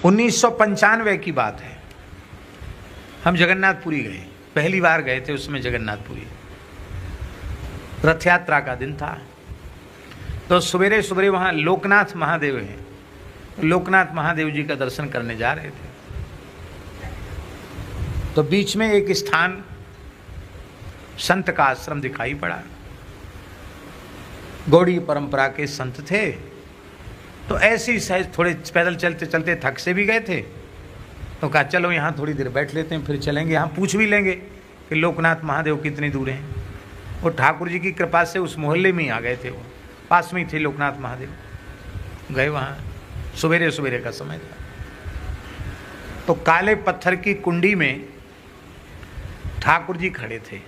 1995 की बात है, हम जगन्नाथपुरी गए, पहली बार गए थे उसमें जगन्नाथपुरी। रथ यात्रा का दिन था, तो सवेरे सवेरे वहाँ लोकनाथ महादेव हैं, लोकनाथ महादेव जी का दर्शन करने जा रहे थे। तो बीच में एक स्थान संत का आश्रम दिखाई पड़ा। गौड़ी परंपरा के संत थे, तो ऐसे ही सहज थोड़े पैदल चलते चलते थक से भी गए थे, तो कहा चलो यहाँ थोड़ी देर बैठ लेते हैं, फिर चलेंगे। यहाँ पूछ भी लेंगे कि लोकनाथ महादेव कितनी दूर हैं। वो ठाकुर जी की कृपा से उस मोहल्ले में ही आ गए थे, वो पास में ही थे लोकनाथ महादेव। गए वहाँ, सवेरे सवेरे का समय था। तो काले पत्थर की कुंडी में ठाकुर जी खड़े थे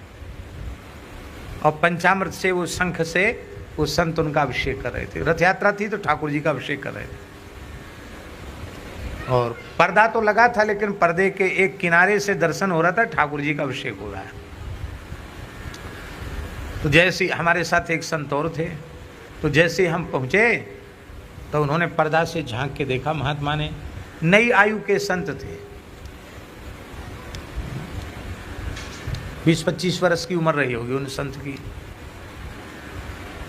और पंचामृत से वो शंख से वो संत उनका अभिषेक कर रहे थे। रथ यात्रा थी तो ठाकुर जी का अभिषेक कर रहे थे। और पर्दा तो लगा था, लेकिन पर्दे के एक किनारे से दर्शन हो रहा था, ठाकुर जी का अभिषेक हो रहा है। तो जैसे हमारे साथ एक संत और थे, तो जैसे हम पहुंचे तो उन्होंने पर्दा से झांक के देखा। महात्मा ने, नई आयु के संत थे, 20-25 वर्ष की उम्र रही होगी उन संत की।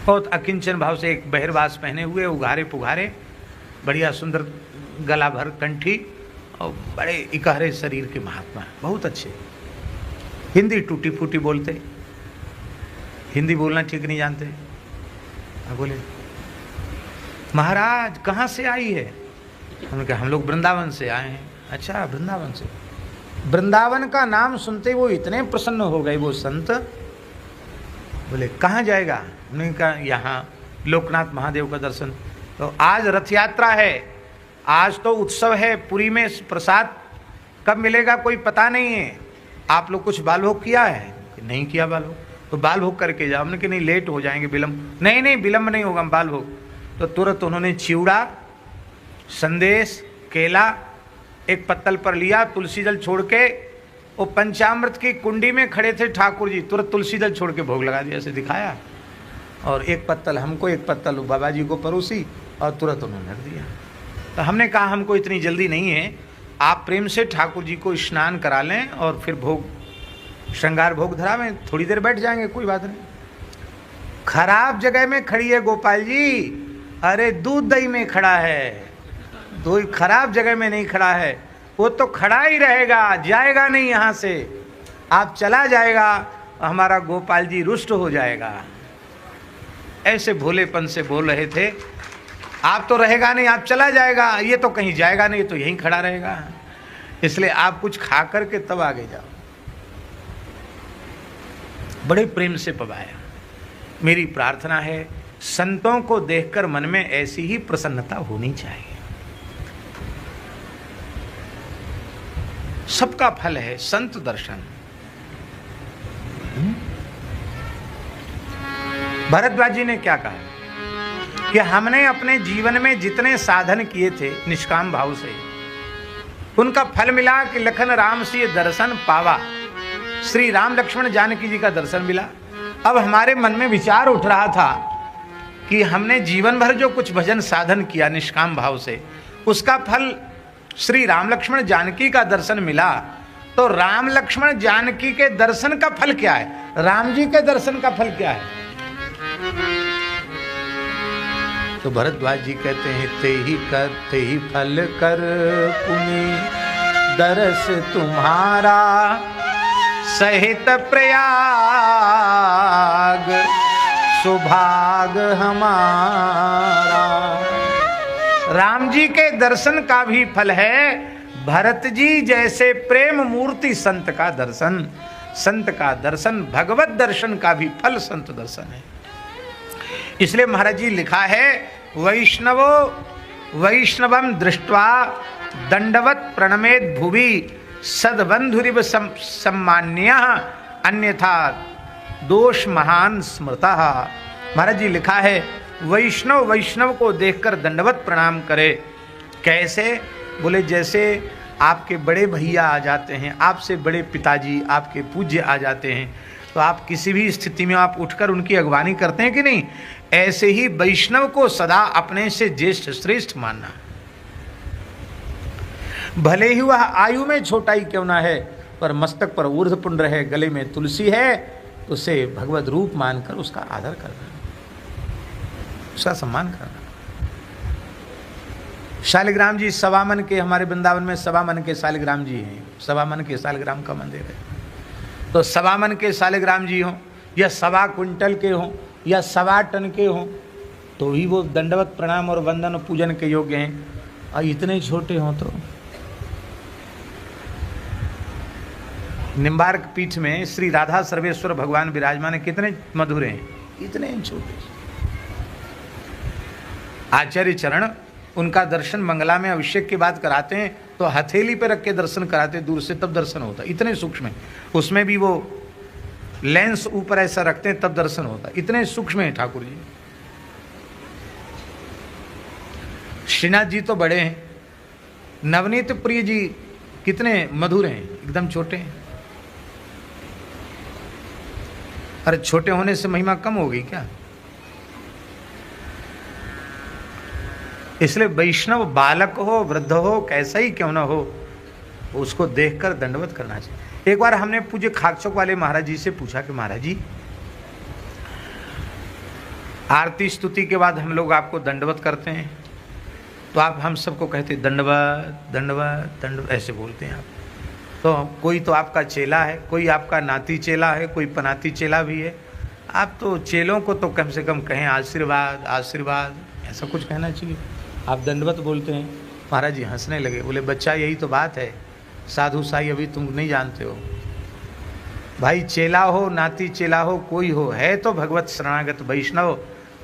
बहुत अकिंचन भाव से एक बहिर्वास पहने हुए, उघारे पुघारे, बढ़िया सुंदर गला भर कंठी और बड़े इकहरे शरीर के महात्मा, बहुत अच्छे। हिंदी टूटी फूटी बोलते, हिंदी बोलना ठीक नहीं जानते। बोले, महाराज कहाँ से आई है? हमने कहा हम लोग वृंदावन से आए हैं। अच्छा, वृंदावन से? वृंदावन का नाम सुनते वो इतने प्रसन्न हो गए वो संत। बोले कहाँ जाएगा? हमने कहा यहाँ लोकनाथ महादेव का दर्शन। तो आज रथ यात्रा है, आज तो उत्सव है, पुरी में प्रसाद कब मिलेगा कोई पता नहीं है। आप लोग कुछ बाल भोग किया है? नहीं किया बाल भोग, तो बाल भोग करके जाओ। हमने कहा नहीं, लेट हो जाएंगे, विलम्ब। नहीं नहीं, विलम्ब नहीं होगा, बाल भोग। तो तुरंत उन्होंने चिवड़ा, संदेश, केला एक पत्तल पर लिया, तुलसी जल छोड़ के, वो पंचामृत की कुंडी में खड़े थे ठाकुर जी, तुरंत तुलसी जल छोड़ के भोग लगा दिया, ऐसे दिखाया। और एक पत्तल हमको, एक पत्तल बाबा जी को परोसी और तुरंत उन्होंने रख दिया। तो हमने कहा हमको इतनी जल्दी नहीं है, आप प्रेम से ठाकुर जी को स्नान करा लें और फिर भोग, श्रृंगार भोग धरावें, थोड़ी देर बैठ जाएंगे, कोई बात नहीं। खराब जगह में खड़ी है गोपाल जी, अरे दूध दही में खड़ा है, तो खराब जगह में नहीं खड़ा है, वो तो खड़ा ही रहेगा, जाएगा नहीं यहाँ से। आप चला जाएगा, हमारा गोपाल जी रुष्ट हो जाएगा। ऐसे भोलेपन से बोल रहे थे, आप तो रहेगा नहीं, आप चला जाएगा, ये तो कहीं जाएगा नहीं, तो यहीं खड़ा रहेगा, इसलिए आप कुछ खा करके तब आगे जाओ। बड़े प्रेम से पवाया। मेरी प्रार्थना है संतों को देखकर मन में ऐसी ही प्रसन्नता होनी चाहिए। सबका फल है संत दर्शन। भरद्वाज जी ने क्या कहा कि हमने अपने जीवन में जितने साधन किए थे निष्काम भाव से, उनका फल मिला कि लखन राम से दर्शन पावा। श्री राम लक्ष्मण जानकी जी का दर्शन मिला। अब हमारे मन में विचार उठ रहा था कि हमने जीवन भर जो कुछ भजन साधन किया निष्काम भाव से, उसका फल श्री राम लक्ष्मण जानकी का दर्शन मिला। तो राम लक्ष्मण जानकी के दर्शन का फल क्या है? राम जी के दर्शन का फल क्या है? तो भरद्वाज जी कहते हैं, ते ही फल कर पुनि दरस तुम्हारा, सहित प्रयाग सुभाग हमारा। राम जी के दर्शन का भी फल है भरत जी जैसे प्रेम मूर्ति संत का दर्शन। संत का दर्शन, भगवत दर्शन का भी फल संत दर्शन है। इसलिए महाराज जी लिखा है, वैष्णवो वैष्णवम दृष्ट्वा दंडवत प्रणमेत भुवि सद्बंधुरिव सम्मान्य अन्यथा दोष महान स्मृता। महाराज जी लिखा है, वैष्णव वैष्णव को देखकर दंडवत प्रणाम करे। कैसे? बोले जैसे आपके बड़े भैया आ जाते हैं, आपसे बड़े पिताजी, आपके पूज्य आ जाते हैं, तो आप किसी भी स्थिति में आप उठकर उनकी अगवानी करते हैं कि नहीं? ऐसे ही वैष्णव को सदा अपने से ज्येष्ठ श्रेष्ठ मानना। भले ही वह आयु में छोटा ही क्यों ना है, पर मस्तक पर ऊर्ध्वपुंड रहे, गले में तुलसी है, तो उसे भगवत रूप मानकर उसका आदर करना, उसका सम्मान करना। शालिग्राम जी सवा मन के, हमारे वृंदावन में सवा मन के शालिग्राम जी हैं, सवा मन के शालिग्राम का मंदिर है। तो सवा मन के शालिग्राम जी हों या सवा क्विंटल के हों या सवा टन के हों, तो ही वो दंडवत प्रणाम और वंदन और पूजन के योग्य हैं। और इतने छोटे हों तो निम्बार्क पीठ में श्री राधा सर्वेश्वर भगवान विराजमान है, कितने मधुर हैं, इतने छोटे। आचार्य चरण उनका दर्शन मंगला में अभिषेक के बाद कराते हैं तो हथेली पे रख के दर्शन कराते, दूर से तब दर्शन होता, इतने सूक्ष्म है। उसमें भी वो लेंस ऊपर ऐसा रखते हैं तब दर्शन होता, इतने सूक्ष्म है ठाकुर जी। श्रीनाथ जी तो बड़े हैं, नवनीत प्रिय जी कितने मधुर हैं, एकदम छोटे हैं। अरे छोटे होने से महिमा कम हो गई क्या? इसलिए वैष्णव बालक हो वृद्ध हो कैसा ही क्यों ना हो, उसको देखकर दंडवत करना चाहिए। एक बार हमने पूज्य खाकचौक वाले महाराज जी से पूछा कि महाराज जी, आरती स्तुति के बाद हम लोग आपको दंडवत करते हैं, तो आप हम सबको कहते दंडवत दंडवत दंडवत ऐसे बोलते हैं आप। तो कोई तो आपका चेला है, कोई आपका नाती चेला है, कोई पनाती चेला भी है, आप तो चेलों को तो कम से कम कहें आशीर्वाद आशीर्वाद, ऐसा कुछ कहना चाहिए। आप दंडवत बोलते हैं। महाराज जी हंसने लगे, बोले बच्चा यही तो बात है, साधु साई अभी तुम नहीं जानते हो। भाई चेला हो नाती चेला हो कोई हो, है तो भगवत शरणागत वैष्णव,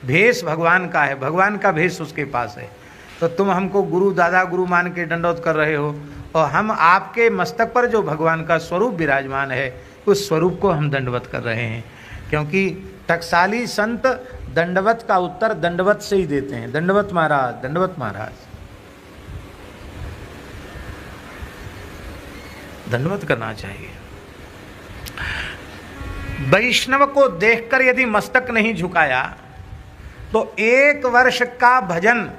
भेष भगवान का है, भगवान का भेष उसके पास है। तो तुम हमको गुरु दादा गुरु मान के दंडवत कर रहे हो, और हम आपके मस्तक पर जो भगवान का स्वरूप विराजमान है उस स्वरूप को हम दंडवत कर रहे हैं। क्योंकि टकसाली संत दंडवत का उत्तर दंडवत से ही देते हैं, दंडवत महाराज दंडवत महाराज। दंडवत करना चाहिए। वैष्णव को देखकर यदि मस्तक नहीं झुकाया तो 1 वर्ष का भजन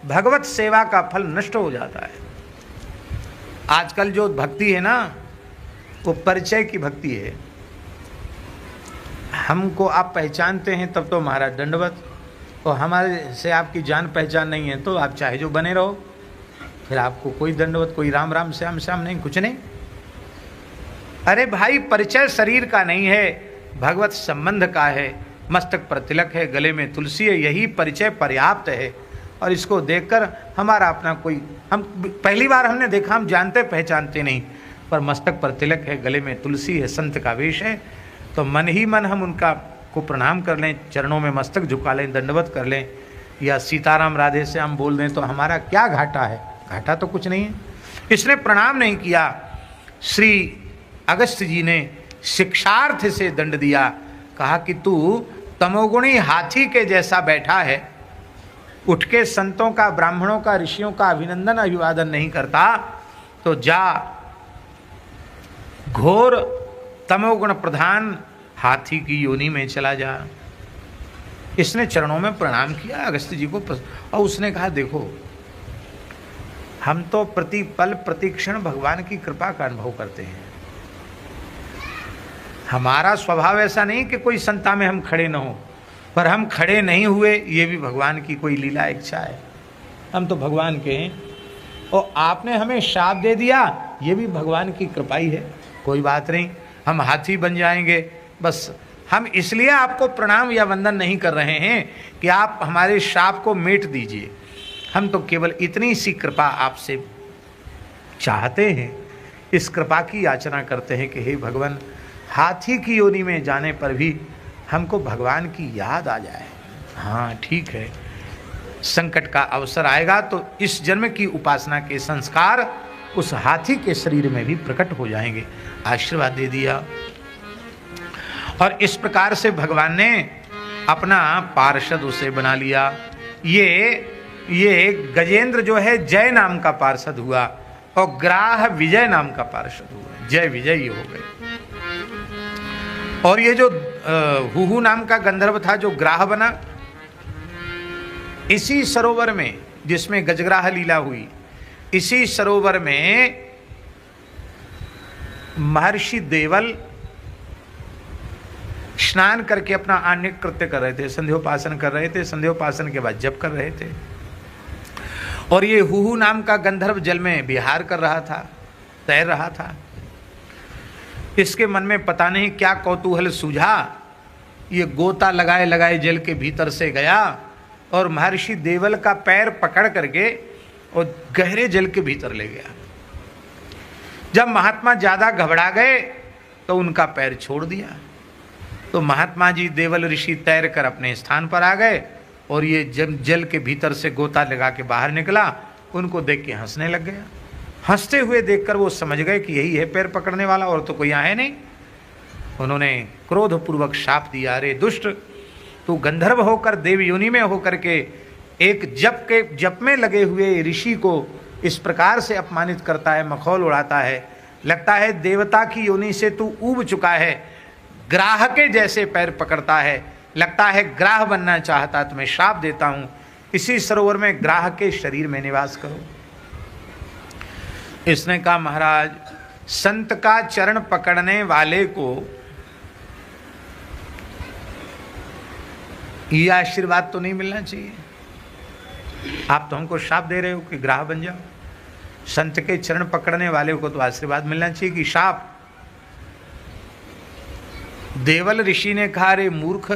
भगवत सेवा का फल नष्ट हो जाता है। आजकल जो भक्ति है ना, वो परिचय की भक्ति है। हमको आप पहचानते हैं तब तो महाराज दंडवत, और हमारे से आपकी जान पहचान नहीं है तो आप चाहे जो बने रहो, फिर आपको कोई दंडवत, कोई राम राम श्याम श्याम नहीं, कुछ नहीं। अरे भाई परिचय शरीर का नहीं है, भगवत संबंध का है। मस्तक पर तिलक है, गले में तुलसी है, यही परिचय पर्याप्त है। और इसको देखकर हमारा अपना कोई, हम पहली बार हमने देखा, हम जानते पहचानते नहीं, पर मस्तक पर तिलक है, गले में तुलसी है, संत का वेश है, तो मन ही मन हम उनका को प्रणाम कर लें, चरणों में मस्तक झुका लें, दंडवत कर लें, या सीताराम राधे से हम बोल दें, तो हमारा क्या घाटा है? घाटा तो कुछ नहीं है। इसने प्रणाम नहीं किया, श्री अगस्त्य जी ने शिक्षार्थ से दंड दिया, कहा कि तू तमोगुणी हाथी के जैसा बैठा है, उठ के संतों का, ब्राह्मणों का, ऋषियों का अभिनंदन अभिवादन नहीं करता, तो जा घोर तमोगुण प्रधान हाथी की योनि में चला जा। इसने चरणों में प्रणाम किया अगस्त्य जी को, और उसने कहा देखो हम तो प्रति पल प्रति क्षण भगवान की कृपा का अनुभव करते हैं। हमारा स्वभाव ऐसा नहीं कि कोई संता में हम खड़े न हो, पर हम खड़े नहीं हुए ये भी भगवान की कोई लीला इच्छा है। हम तो भगवान के हैं, और आपने हमें शाप दे दिया ये भी भगवान की कृपा ही है। कोई बात नहीं, हम हाथी बन जाएंगे, बस हम इसलिए आपको प्रणाम या वंदन नहीं कर रहे हैं कि आप हमारे शाप को मेट दीजिए। हम तो केवल इतनी सी कृपा आपसे चाहते हैं, इस कृपा की याचना करते हैं कि हे भगवान, हाथी की योनि में जाने पर भी हमको भगवान की याद आ जाए। हाँ ठीक है, संकट का अवसर आएगा तो इस जन्म की उपासना के संस्कार उस हाथी के शरीर में भी प्रकट हो जाएंगे। आशीर्वाद दे दिया, और इस प्रकार से भगवान ने अपना पार्षद उसे बना लिया। ये गजेंद्र जो है जय नाम का पार्षद हुआ, और ग्राह विजय नाम का पार्षद हुआ। जय विजय हो गए। और ये जो हुहू नाम का गंधर्व था जो ग्राह बना, इसी सरोवर में जिसमें गजग्राह लीला हुई, इसी सरोवर में महर्षि देवल स्नान करके अपना आन्निक कृत्य कर रहे थे, संध्योपासन कर रहे थे। संध्योपासन के बाद जप कर रहे थे और ये हुहू नाम का गंधर्व जल में विहार कर रहा था, तैर रहा था। इसके मन में पता नहीं क्या कौतूहल सूझा, ये गोता लगाए लगाए जल के भीतर से गया और महर्षि देवल का पैर पकड़ करके और गहरे जल के भीतर ले गया। जब महात्मा ज्यादा घबरा गए तो उनका पैर छोड़ दिया, तो महात्मा जी देवल ऋषि तैर कर अपने स्थान पर आ गए और ये जब जल के भीतर से गोता लगा के बाहर निकला, उनको देख के हंसने लग गया। हंसते हुए देखकर वो समझ गए कि यही है पैर पकड़ने वाला, और तो कोई यहाँ है नहीं। उन्होंने क्रोधपूर्वक शाप दिया, अरे दुष्ट, तू गंधर्व होकर देव योनि में होकर के एक जप में लगे हुए ऋषि को इस प्रकार से अपमानित करता है, मखौल उड़ाता है। लगता है देवता की योनि से तू ऊब चुका है, ग्राह के जैसे पैर पकड़ता है, लगता है ग्राह बनना चाहता। तुम्हें श्राप देता हूं, इसी सरोवर में ग्राह के शरीर में निवास करो। इसने कहा, महाराज, संत का चरण पकड़ने वाले को यह आशीर्वाद तो नहीं मिलना चाहिए। आप तो हमको श्राप दे रहे हो कि ग्राह बन जाओ। संत के चरण पकड़ने वाले को तो आशीर्वाद मिलना चाहिए कि श्राप। देवल ऋषि ने कहा, रे मूर्ख,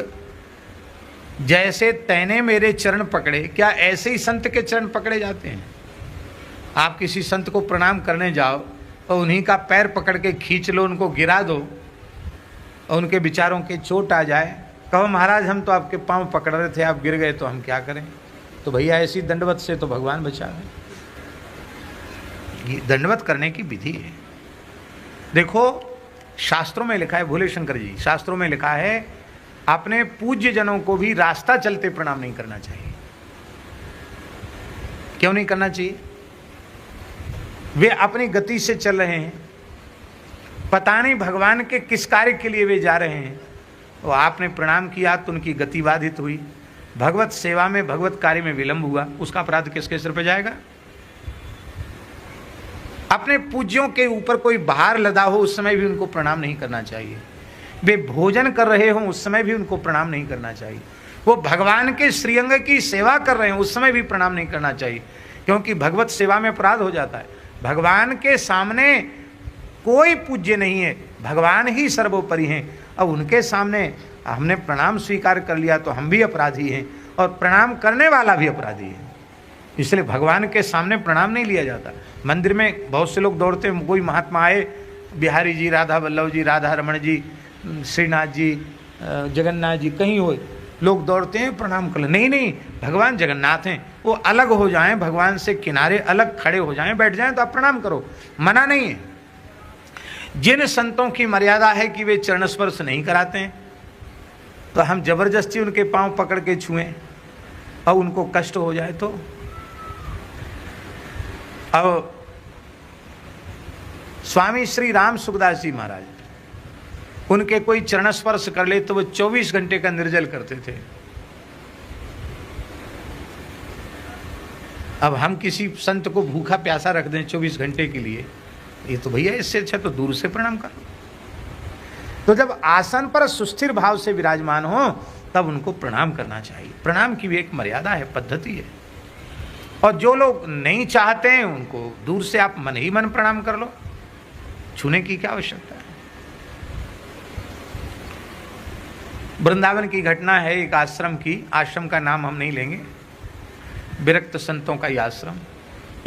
जैसे तैने मेरे चरण पकड़े, क्या ऐसे ही संत के चरण पकड़े जाते हैं? आप किसी संत को प्रणाम करने जाओ और उन्हीं का पैर पकड़ के खींच लो, उनको गिरा दो और उनके विचारों के चोट आ जाए, कहो महाराज हम तो आपके पांव पकड़ रहे थे, आप गिर गए तो हम क्या करें? तो भैया ऐसी दंडवत से तो भगवान बचावे। ये दंडवत करने की विधि है। देखो शास्त्रों में लिखा है, भोले शंकर जी, शास्त्रों में लिखा है अपने पूज्य जनों को भी रास्ता चलते प्रणाम नहीं करना चाहिए। क्यों नहीं करना चाहिए? वे अपनी गति से चल रहे हैं, पता नहीं भगवान के किस कार्य के लिए वे जा रहे हैं, और आपने प्रणाम किया तो उनकी गति बाधित हुई, भगवत सेवा में भगवत कार्य में विलंब हुआ, उसका अपराध किसके सिर पर जाएगा? अपने पूज्यों के ऊपर कोई भार लदा हो उस समय भी उनको प्रणाम नहीं करना चाहिए। वे भोजन कर रहे हो उस समय भी उनको प्रणाम नहीं करना चाहिए। वो भगवान के श्रीअंग की सेवा कर रहे हैं उस समय भी प्रणाम नहीं करना चाहिए, क्योंकि भगवत सेवा में अपराध हो जाता है। भगवान के सामने कोई पूज्य नहीं है, भगवान ही सर्वोपरि हैं। अब उनके सामने हमने प्रणाम स्वीकार कर लिया तो हम भी अपराधी हैं और प्रणाम करने वाला भी अपराधी है। इसलिए भगवान के सामने प्रणाम नहीं लिया जाता। मंदिर में बहुत से लोग दौड़ते हैं, कोई महात्मा आए, बिहारी जी, राधा वल्लभ जी, राधा रमण जी, श्रीनाथ जी, जगन्नाथ जी, कहीं हो, लोग दौड़ते हैं प्रणाम कर ले। नहीं नहीं, भगवान जगन्नाथ हैं, वो अलग हो जाएं, भगवान से किनारे अलग खड़े हो जाएं, बैठ जाएं तो आप प्रणाम करो, मना नहीं है। जिन संतों की मर्यादा है कि वे चरण स्पर्श नहीं कराते हैं, तो हम जबरदस्ती उनके पांव पकड़ के छुएं और उनको कष्ट हो जाए तो? अब स्वामी श्री राम सुखदास जी महाराज, उनके कोई चरण स्पर्श कर ले तो वो 24 घंटे का निर्जल करते थे। अब हम किसी संत को भूखा प्यासा रख दें 24 घंटे के लिए, ये तो भैया इससे अच्छा तो दूर से प्रणाम करो। तो जब आसन पर सुस्थिर भाव से विराजमान हो तब उनको प्रणाम करना चाहिए। प्रणाम की भी एक मर्यादा है, पद्धति है। और जो लोग नहीं चाहते हैं उनको दूर से आप मन ही मन प्रणाम कर लो, छूने की क्या आवश्यकता है। वृंदावन की घटना है एक आश्रम की, आश्रम का नाम हम नहीं लेंगे, विरक्त संतों का ये आश्रम।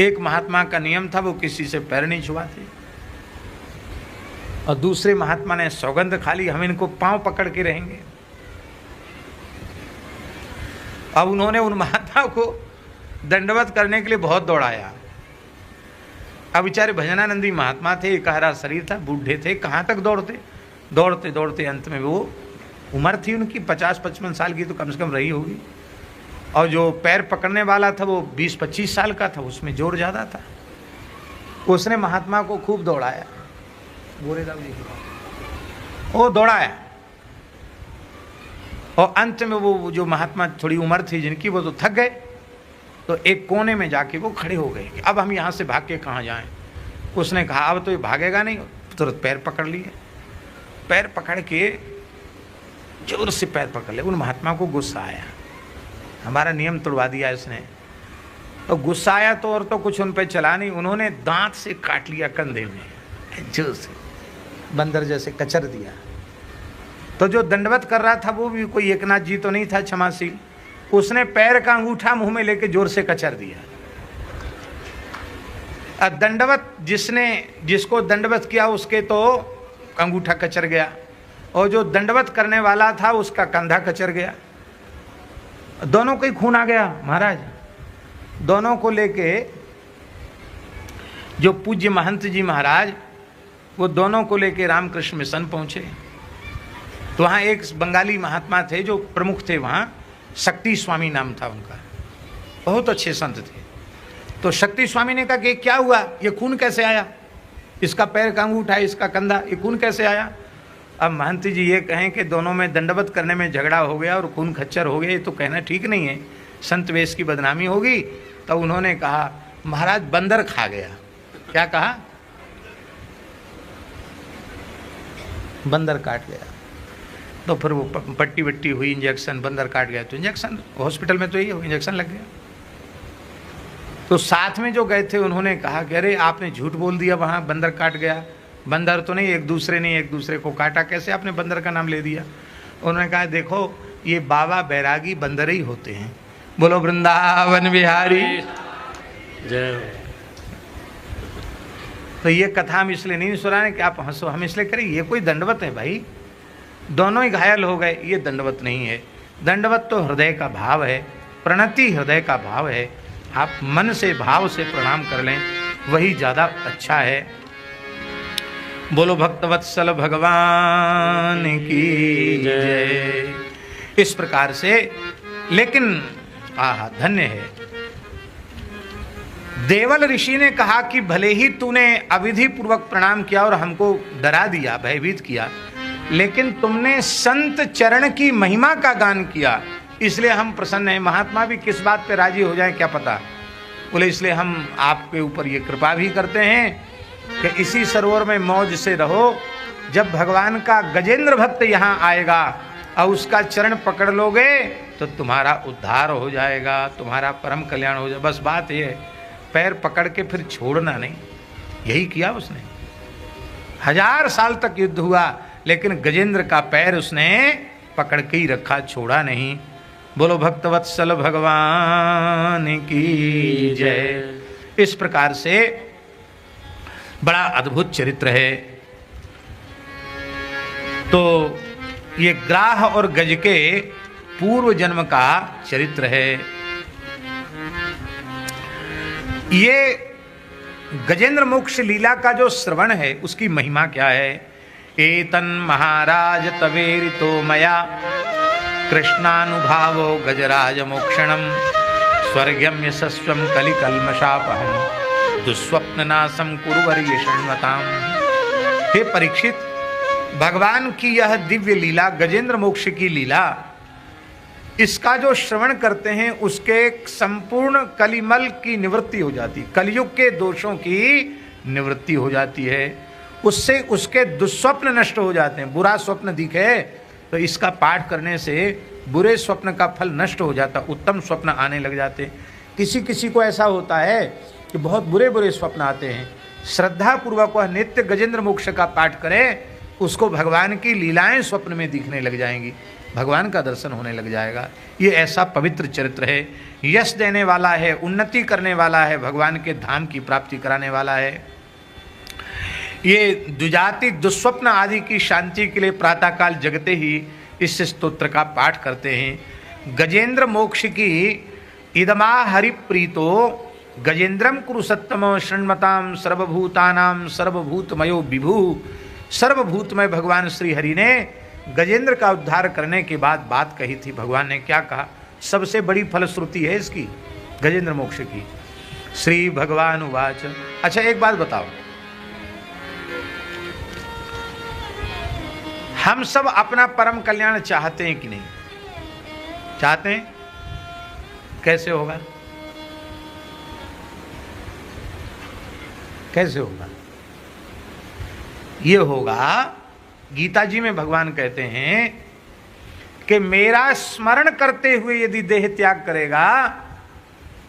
एक महात्मा का नियम था वो किसी से पैर नहीं छुआते, और दूसरे महात्मा ने सौगंध खा ली हम इनको पांव पकड़ के रहेंगे। अब उन्होंने उन महात्मा को दंडवत करने के लिए बहुत दौड़ाया। अब बेचारे भजनानंदी महात्मा थे, एकहरा शरीर था, बूढ़े थे, कहाँ तक दौड़ते दौड़ते दौड़ते अंत में वो उम्र थी उनकी 50-55 साल की तो कम से कम रही होगी, और जो पैर पकड़ने वाला था वो 20-25 साल का था, उसमें जोर ज़्यादा था। उसने महात्मा को खूब दौड़ाया, गोरेदाव जी वो दौड़ाया, और अंत में वो जो महात्मा थोड़ी उम्र थी जिनकी, वो तो थक गए। तो एक कोने में जाके वो खड़े हो गए कि अब हम यहाँ से भाग के कहाँ जाएं। उसने कहा अब तो ये भागेगा नहीं, तुरंत पैर पकड़ लिए, पैर पकड़ के जोर से पैर पकड़ ले। उन महात्मा को गुस्सा आया, हमारा नियम तोड़वा दिया इसने। तो गुस्सा आया तो और तो कुछ उन पे चला नहीं, उन्होंने दांत से काट लिया कंधे में, जोर से बंदर जैसे कचर दिया। तो जो दंडवत कर रहा था वो भी कोई एकनाथ जी तो नहीं था क्षमाशील, उसने पैर का अंगूठा मुंह में लेके जोर से कचर दिया। अब दंडवत जिसको दंडवत किया उसके तो अंगूठा कचर गया, और जो दंडवत करने वाला था उसका कंधा कचर गया। दोनों को ही खून आ गया महाराज। दोनों को लेके जो पूज्य महंत जी महाराज, वो दोनों को लेके रामकृष्ण मिशन पहुंचे। तो वहाँ एक बंगाली महात्मा थे जो प्रमुख थे, वहाँ शक्ति स्वामी नाम था उनका, बहुत अच्छे संत थे। तो शक्ति स्वामी ने कहा कि क्या हुआ, ये खून कैसे आया, इसका पैर का अंगूठा, इसका कंधा, ये खून कैसे आया। अब महंत जी ये कहें कि दोनों में दंडवत करने में झगड़ा हो गया और खून खच्चर हो गया, ये तो कहना ठीक नहीं है, संत वेश की बदनामी होगी। तो उन्होंने कहा महाराज बंदर खा गया। क्या कहा, बंदर काट गया। तो फिर वो पट्टी वट्टी हुई, इंजेक्शन, बंदर काट गया तो इंजेक्शन, हॉस्पिटल में तो यही हो, इंजेक्शन लग गया। तो साथ में जो गए थे उन्होंने कहा कि अरे आपने झूठ बोल दिया, वहाँ बंदर काट गया। बंदर तो नहीं, एक दूसरे को काटा, कैसे आपने बंदर का नाम ले दिया। उन्होंने कहा देखो ये बाबा बैरागी बंदर ही होते हैं। बोलो वृंदावन बिहारी जय। तो ये कथा हम इसलिए नहीं सुना रहे कि आप हंसो, हम इसलिए करें ये कोई दंडवत है भाई, दोनों ही घायल हो गए, ये दंडवत नहीं है। दंडवत तो हृदय का भाव है, प्रणति हृदय का भाव है। आप मन से भाव से प्रणाम कर लें, वही ज़्यादा अच्छा है। बोलो भक्तवत्सल भगवान की जय। इस प्रकार से, लेकिन आहा धन्य है। देवल ऋषि ने कहा कि भले ही तूने अविधि पूर्वक प्रणाम किया और हमको डरा दिया, भयभीत किया, लेकिन तुमने संत चरण की महिमा का गान किया, इसलिए हम प्रसन्न हैं। महात्मा भी किस बात पे राजी हो जाए क्या पता। बोले इसलिए हम आपके ऊपर ये कृपा भी करते हैं कि इसी सरोवर में मौज से रहो। जब भगवान का गजेंद्र भक्त यहाँ आएगा और उसका चरण पकड़ लोगे तो तुम्हारा उद्धार हो जाएगा, तुम्हारा परम कल्याण हो जाएगा। बस बात ये है, पैर पकड़ के फिर छोड़ना नहीं। यही किया उसने, 1000 साल तक युद्ध हुआ, लेकिन गजेंद्र का पैर उसने पकड़ के ही रखा, छोड़ा नहीं। बोलो भक्तवत्सल भगवान की जय। इस प्रकार से बड़ा अद्भुत चरित्र है। तो ये ग्राह और गज के पूर्व जन्म का चरित्र है। ये गजेंद्र मोक्ष लीला का जो श्रवण है उसकी महिमा क्या है। एतन महाराज तवेरितो मया कृष्णानुभावो गजराज मोक्षणम स्वर्गम यशस्वम कलिकल्मषापहम दुस्वप्ननाशम कुरुवर्य शृण्वताम। हे परीक्षित, भगवान की यह दिव्य लीला, गजेंद्र मोक्ष की लीला, इसका जो श्रवण करते हैं उसके संपूर्ण कलिमल की निवृत्ति हो जाती, कलयुग के दोषों की निवृत्ति हो जाती है। उससे उसके दुस्वप्न नष्ट हो जाते हैं। बुरा स्वप्न दिखे तो इसका पाठ करने से बुरे स्वप्न का फल नष्ट हो जाता, उत्तम स्वप्न आने लग जाते। किसी किसी को ऐसा होता है कि बहुत बुरे बुरे स्वप्न आते हैं। श्रद्धापूर्वक वह नित्य गजेंद्र मोक्ष का पाठ करे, उसको भगवान की लीलाएं स्वप्न में दिखने लग जाएंगी, भगवान का दर्शन होने लग जाएगा। ये ऐसा पवित्र चरित्र है, यश देने वाला है, उन्नति करने वाला है, भगवान के धाम की प्राप्ति कराने वाला है। ये द्विजाति दुस्वप्न आदि की शांति के लिए प्रातःकाल जगते ही इस स्तोत्र का पाठ करते हैं। गजेंद्र मोक्ष की इदमा हरिप्रीतो गजेंद्रम कुरु सत्तम शृण्वताम सर्वभूतानाम सर्वभूतमयो विभु। सर्वभूतमय भगवान श्री हरि ने गजेंद्र का उद्धार करने के बाद बात कही थी। भगवान ने क्या कहा, सबसे बड़ी फलश्रुति है इसकी, गजेंद्र मोक्ष की। श्री भगवान उवाच। अच्छा एक बात बताओ, हम सब अपना परम कल्याण चाहते हैं कि नहीं चाहते हैं? कैसे होगा? कैसे होगा? ये होगा, गीता जी में भगवान कहते हैं कि मेरा स्मरण करते हुए यदि देह त्याग करेगा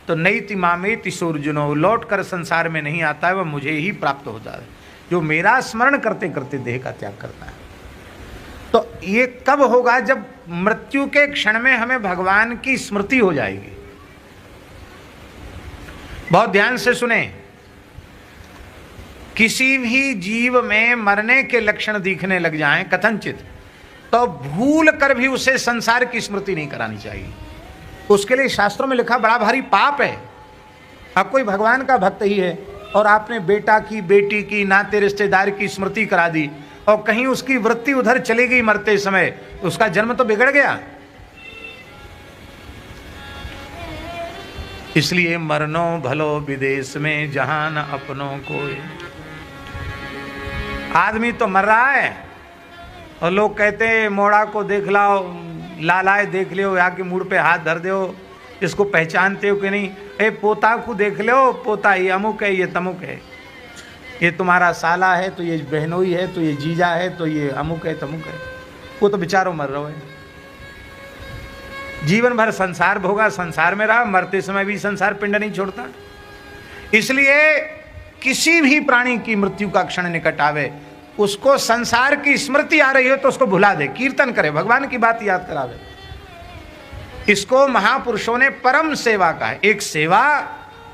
तो नैति मामेति सोर्जुनो, लौट कर संसार में नहीं आता है, वह मुझे ही प्राप्त हो जाए। जो मेरा स्मरण करते करते देह का त्याग करता है। तो ये कब होगा? जब मृत्यु के क्षण में हमें भगवान की स्मृति हो जाएगी। बहुत ध्यान से सुने, किसी भी जीव में मरने के लक्षण दिखने लग जाएं कथनचित, तो भूल कर भी उसे संसार की स्मृति नहीं करानी चाहिए। उसके लिए शास्त्रों में लिखा बड़ा भारी पाप है। अब कोई भगवान का भक्त ही है और आपने बेटा की, बेटी की, नाते रिश्तेदार की स्मृति करा दी और कहीं उसकी वृत्ति उधर चली गई मरते समय, उसका जन्म तो बिगड़ गया। इसलिए मरनो भलो विदेश में जहां न अपनों को। आदमी तो मर रहा है और लोग कहते हैं मोड़ा को देख लाओ, लालाए देख लियो, या के मुड़ पे हाथ धर दो, इसको पहचानते हो कि नहीं? ए पोता को देख लो, पोता ये अमुक है, ये तमुक है, ये तुम्हारा साला है, तो ये बहनोई है, तो ये जीजा है, तो ये अमुक है तमुक है। वो तो बेचारों मर रहे है, जीवन भर संसार भोगा, संसार में रहा, मरते समय भी संसार पिंड नहीं छोड़ता। इसलिए किसी भी प्राणी की मृत्यु का क्षण निकट आवे, उसको संसार की स्मृति आ रही हो तो उसको भुला दे, कीर्तन करे, भगवान की बात याद करावे। इसको महापुरुषों ने परम सेवा कहा है। एक सेवा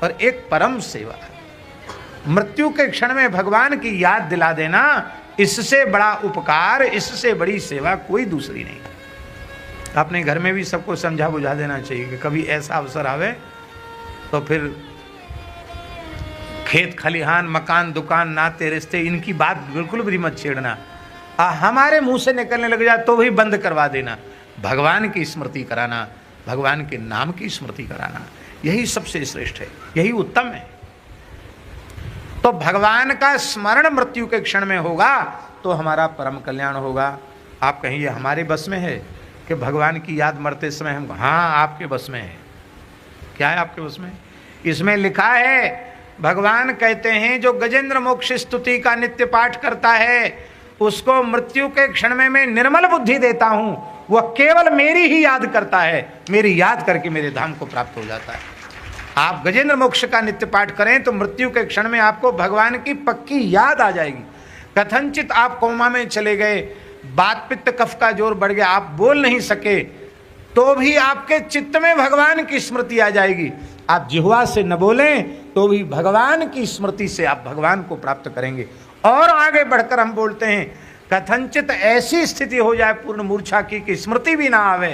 और एक परम सेवा। मृत्यु के क्षण में भगवान की याद दिला देना, इससे बड़ा उपकार, इससे बड़ी सेवा कोई दूसरी नहीं। अपने घर में भी सबको समझा बुझा देना चाहिए कि कभी ऐसा अवसर आवे तो फिर खेत खलिहान, मकान, दुकान, नाते रिश्ते, इनकी बात बिल्कुल भी मत छेड़ना। हमारे मुंह से निकलने लग जाए तो भी बंद करवा देना। भगवान की स्मृति कराना, भगवान के नाम की स्मृति कराना, यही सबसे श्रेष्ठ है, यही उत्तम है। तो भगवान का स्मरण मृत्यु के क्षण में होगा तो हमारा परम कल्याण होगा। आप कहिए हमारे बस में है कि भगवान की याद मरते समय हम? हाँ, आपके बस में है। क्या है आपके बस में? इसमें लिखा है, भगवान कहते हैं जो गजेंद्र मोक्ष स्तुति का नित्य पाठ करता है उसको मृत्यु के क्षण में मैं निर्मल बुद्धि देता हूं, वह केवल मेरी ही याद करता है, मेरी याद करके मेरे धाम को प्राप्त हो जाता है। आप गजेंद्र मोक्ष का नित्य पाठ करें तो मृत्यु के क्षण में आपको भगवान की पक्की याद आ जाएगी। कथनचित आप कोमा में चले गए, बात पित्त कफ का जोर बढ़ गया, आप बोल नहीं सके, तो भी आपके चित्त में भगवान की स्मृति आ जाएगी। आप जिह्वा से न बोलें तो भी भगवान की स्मृति से आप भगवान को प्राप्त करेंगे। और आगे बढ़कर हम बोलते हैं, कथनचित ऐसी स्थिति हो जाए पूर्ण मूर्छा की स्मृति भी ना आवे,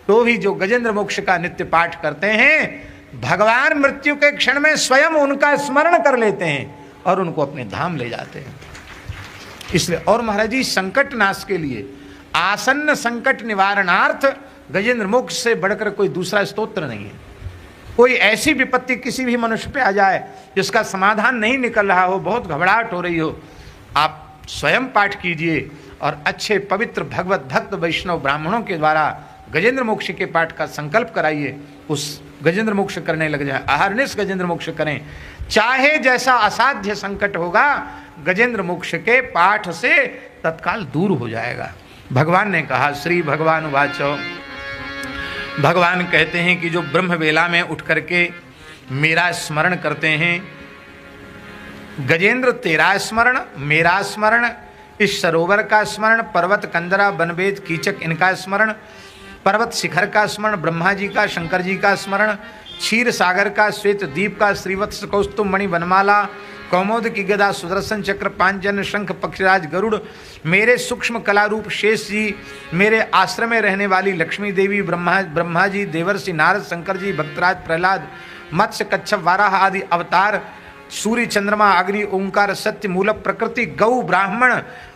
तो भी जो गजेंद्र मोक्ष का नित्य पाठ करते हैं भगवान मृत्यु के क्षण में स्वयं उनका स्मरण कर लेते हैं और उनको अपने धाम ले जाते हैं। इसलिए और महाराज जी, संकट नाश के लिए, आसन्न संकट निवारणार्थ गजेंद्र मोक्ष से बढ़कर कोई दूसरा स्तोत्र नहीं है। कोई ऐसी विपत्ति किसी भी मनुष्य पे आ जाए जिसका समाधान नहीं निकल रहा हो, बहुत घबराहट हो रही हो, आप स्वयं पाठ कीजिए और अच्छे पवित्र भगवत भक्त वैष्णव ब्राह्मणों के द्वारा गजेंद्र मोक्ष के पाठ का संकल्प कराइए। उस गजेंद्र मोक्ष करने लग जाए, अहर्निश गजेंद्र मोक्ष करें, चाहे जैसा असाध्य संकट होगा गजेंद्र मोक्ष के पाठ से तत्काल दूर हो जाएगा। भगवान ने कहा, श्री भगवान वाचो, भगवान कहते हैं कि जो ब्रह्म वेला में उठ करके मेरा स्मरण करते हैं, गजेंद्र तेरा स्मरण, मेरा स्मरण, इस सरोवर का स्मरण, पर्वत कंदरा बनवेद कीचक इनका स्मरण, पर्वत शिखर का स्मरण, ब्रह्मा जी का, शंकर जी का स्मरण, क्षीर सागर का, श्वेत द्वीप का, श्रीवत्स कौस्तुभ मणि वनमाला, कौमोद की गदा, सुदर्शन चक्र, पांचजन्य शंख, पक्षराज गरुड़, मेरे सूक्ष्म कला रूप शेष जी, मेरे आश्रम में रहने वाली लक्ष्मी देवी, ब्रह्मा जी, देवर्षि नारद, शंकर जी, भक्तराज प्रहलाद, मत्स्य कच्छप वाराह आदि अवतार, सूर्य चंद्रमा अग्नि ओंकार सत्य मूल प्रकृति गौ ब्राह्मण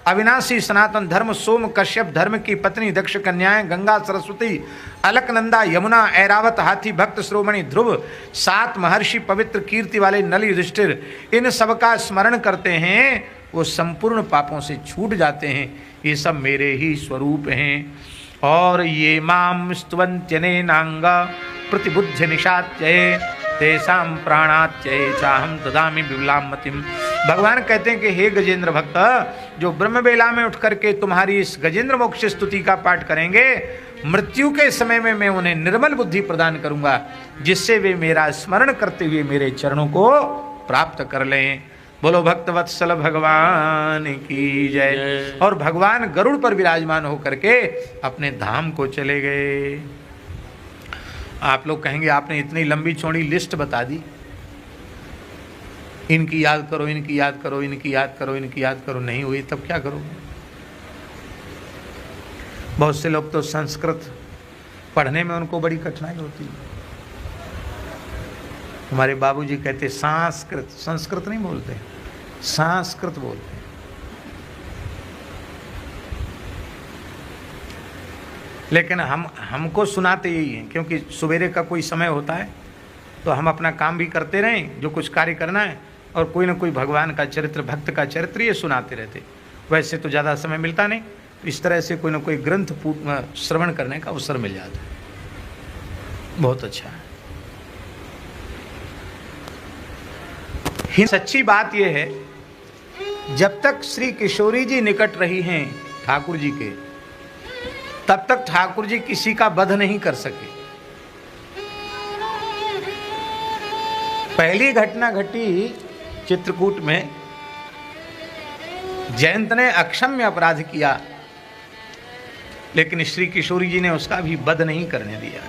अविनाशी सनातन धर्म सोम कश्यप धर्म की पत्नी दक्ष कन्याएं गंगा सरस्वती अलकनंदा यमुना ऐरावत हाथी भक्त श्रोमणि ध्रुव 7 महर्षि पवित्र कीर्ति वाले नल युधिष्ठिर, इन सब का स्मरण करते हैं, वो संपूर्ण पापों से छूट जाते हैं। ये सब मेरे ही स्वरूप हैं। और ये माम स्तुवन्त्यनेनांग प्रतिबुद्धि निशाच्ये तेषां प्राणात्यये चाहम ददामि विबलाम मतिम। भगवान कहते हैं कि हे गजेंद्र भक्त, जो ब्रह्म बेला में उठ करके तुम्हारी इस गजेंद्र मोक्ष स्तुति का पाठ करेंगे, मृत्यु के समय में मैं उन्हें निर्मल बुद्धि प्रदान करूंगा, जिससे वे मेरा स्मरण करते हुए मेरे चरणों को प्राप्त कर लें। बोलो भक्त वत्सल भगवान की जय। और भगवान गरुड़ पर विराजमान होकर के अपने धाम को चले गए। आप लोग कहेंगे आपने इतनी लंबी चौड़ी लिस्ट बता दी, इनकी याद करो, इनकी याद करो, इनकी याद करो, इनकी याद करो, नहीं हुई तब क्या करोगे? बहुत से लोग तो संस्कृत पढ़ने में उनको बड़ी कठिनाई होती है। हमारे बाबूजी कहते संस्कृत, संस्कृत नहीं बोलते, संस्कृत बोलते। लेकिन हमको सुनाते यही हैं, क्योंकि सवेरे का कोई समय होता है तो हम अपना काम भी करते रहें, जो कुछ कार्य करना है, और कोई ना कोई भगवान का चरित्र, भक्त का चरित्र ये सुनाते रहते। वैसे तो ज़्यादा समय मिलता नहीं, इस तरह से कोई ना कोई ग्रंथ श्रवण करने का अवसर मिल जाता है। बहुत अच्छा है। सच्ची बात यह है, जब तक श्री किशोरी जी निकट रही हैं ठाकुर जी के, तब तक ठाकुर जी किसी का वध नहीं कर सके। पहली घटना घटी चित्रकूट में, जयंत ने अक्षम्य अपराध किया, लेकिन श्री किशोरी जी ने उसका भी वध नहीं करने दिया।